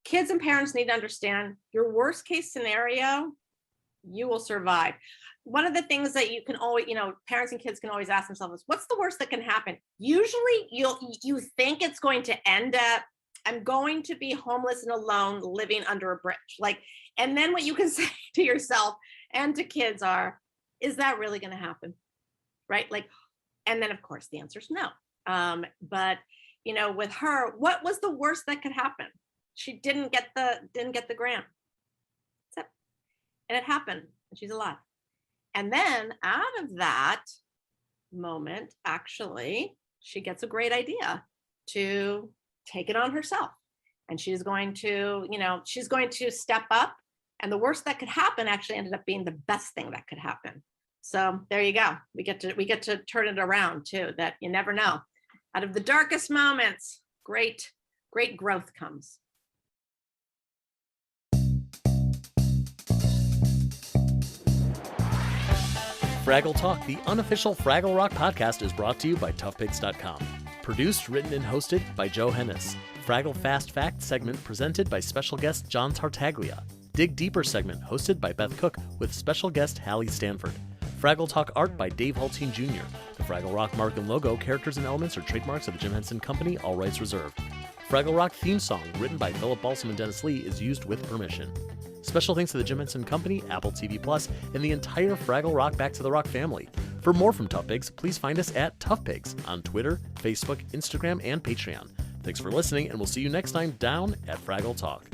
kids and parents need to understand your worst case scenario, you will survive. One of the things that you can always, parents and kids can always ask themselves is, what's the worst that can happen? Usually you think it's going to end up, I'm going to be homeless and alone living under a bridge. And then what you can say to yourself and to kids is that really going to happen? Right? And then of course the answer is no. But with her, what was the worst that could happen? she didn't get the grant. And it happened, and she's alive. And then out of that moment, actually, she gets a great idea to take it on herself. And she's going to, she's going to step up. And the worst that could happen actually ended up being the best thing that could happen. So there you go. We get to turn it around too, that you never know. Out of the darkest moments, great growth comes. Fraggle Talk, the unofficial Fraggle Rock podcast, is brought to you by toughpigs.com. Produced, written, and hosted by Joe Hennis. Fraggle Fast Fact segment presented by special guest John Tartaglia. Dig Deeper segment hosted by Beth Cook with special guest Hallie Stanford. Fraggle Talk art by Dave Hulteen Jr. The Fraggle Rock mark and logo, characters, and elements are trademarks of the Jim Henson Company, all rights reserved. Fraggle Rock theme song, written by Philip Balsam and Dennis Lee, is used with permission. Special thanks to the Jim Henson Company, Apple TV Plus, and the entire Fraggle Rock Back to the Rock family. For more from Tough Pigs, please find us at Tough Pigs on Twitter, Facebook, Instagram, and Patreon. Thanks for listening, and we'll see you next time down at Fraggle Talk.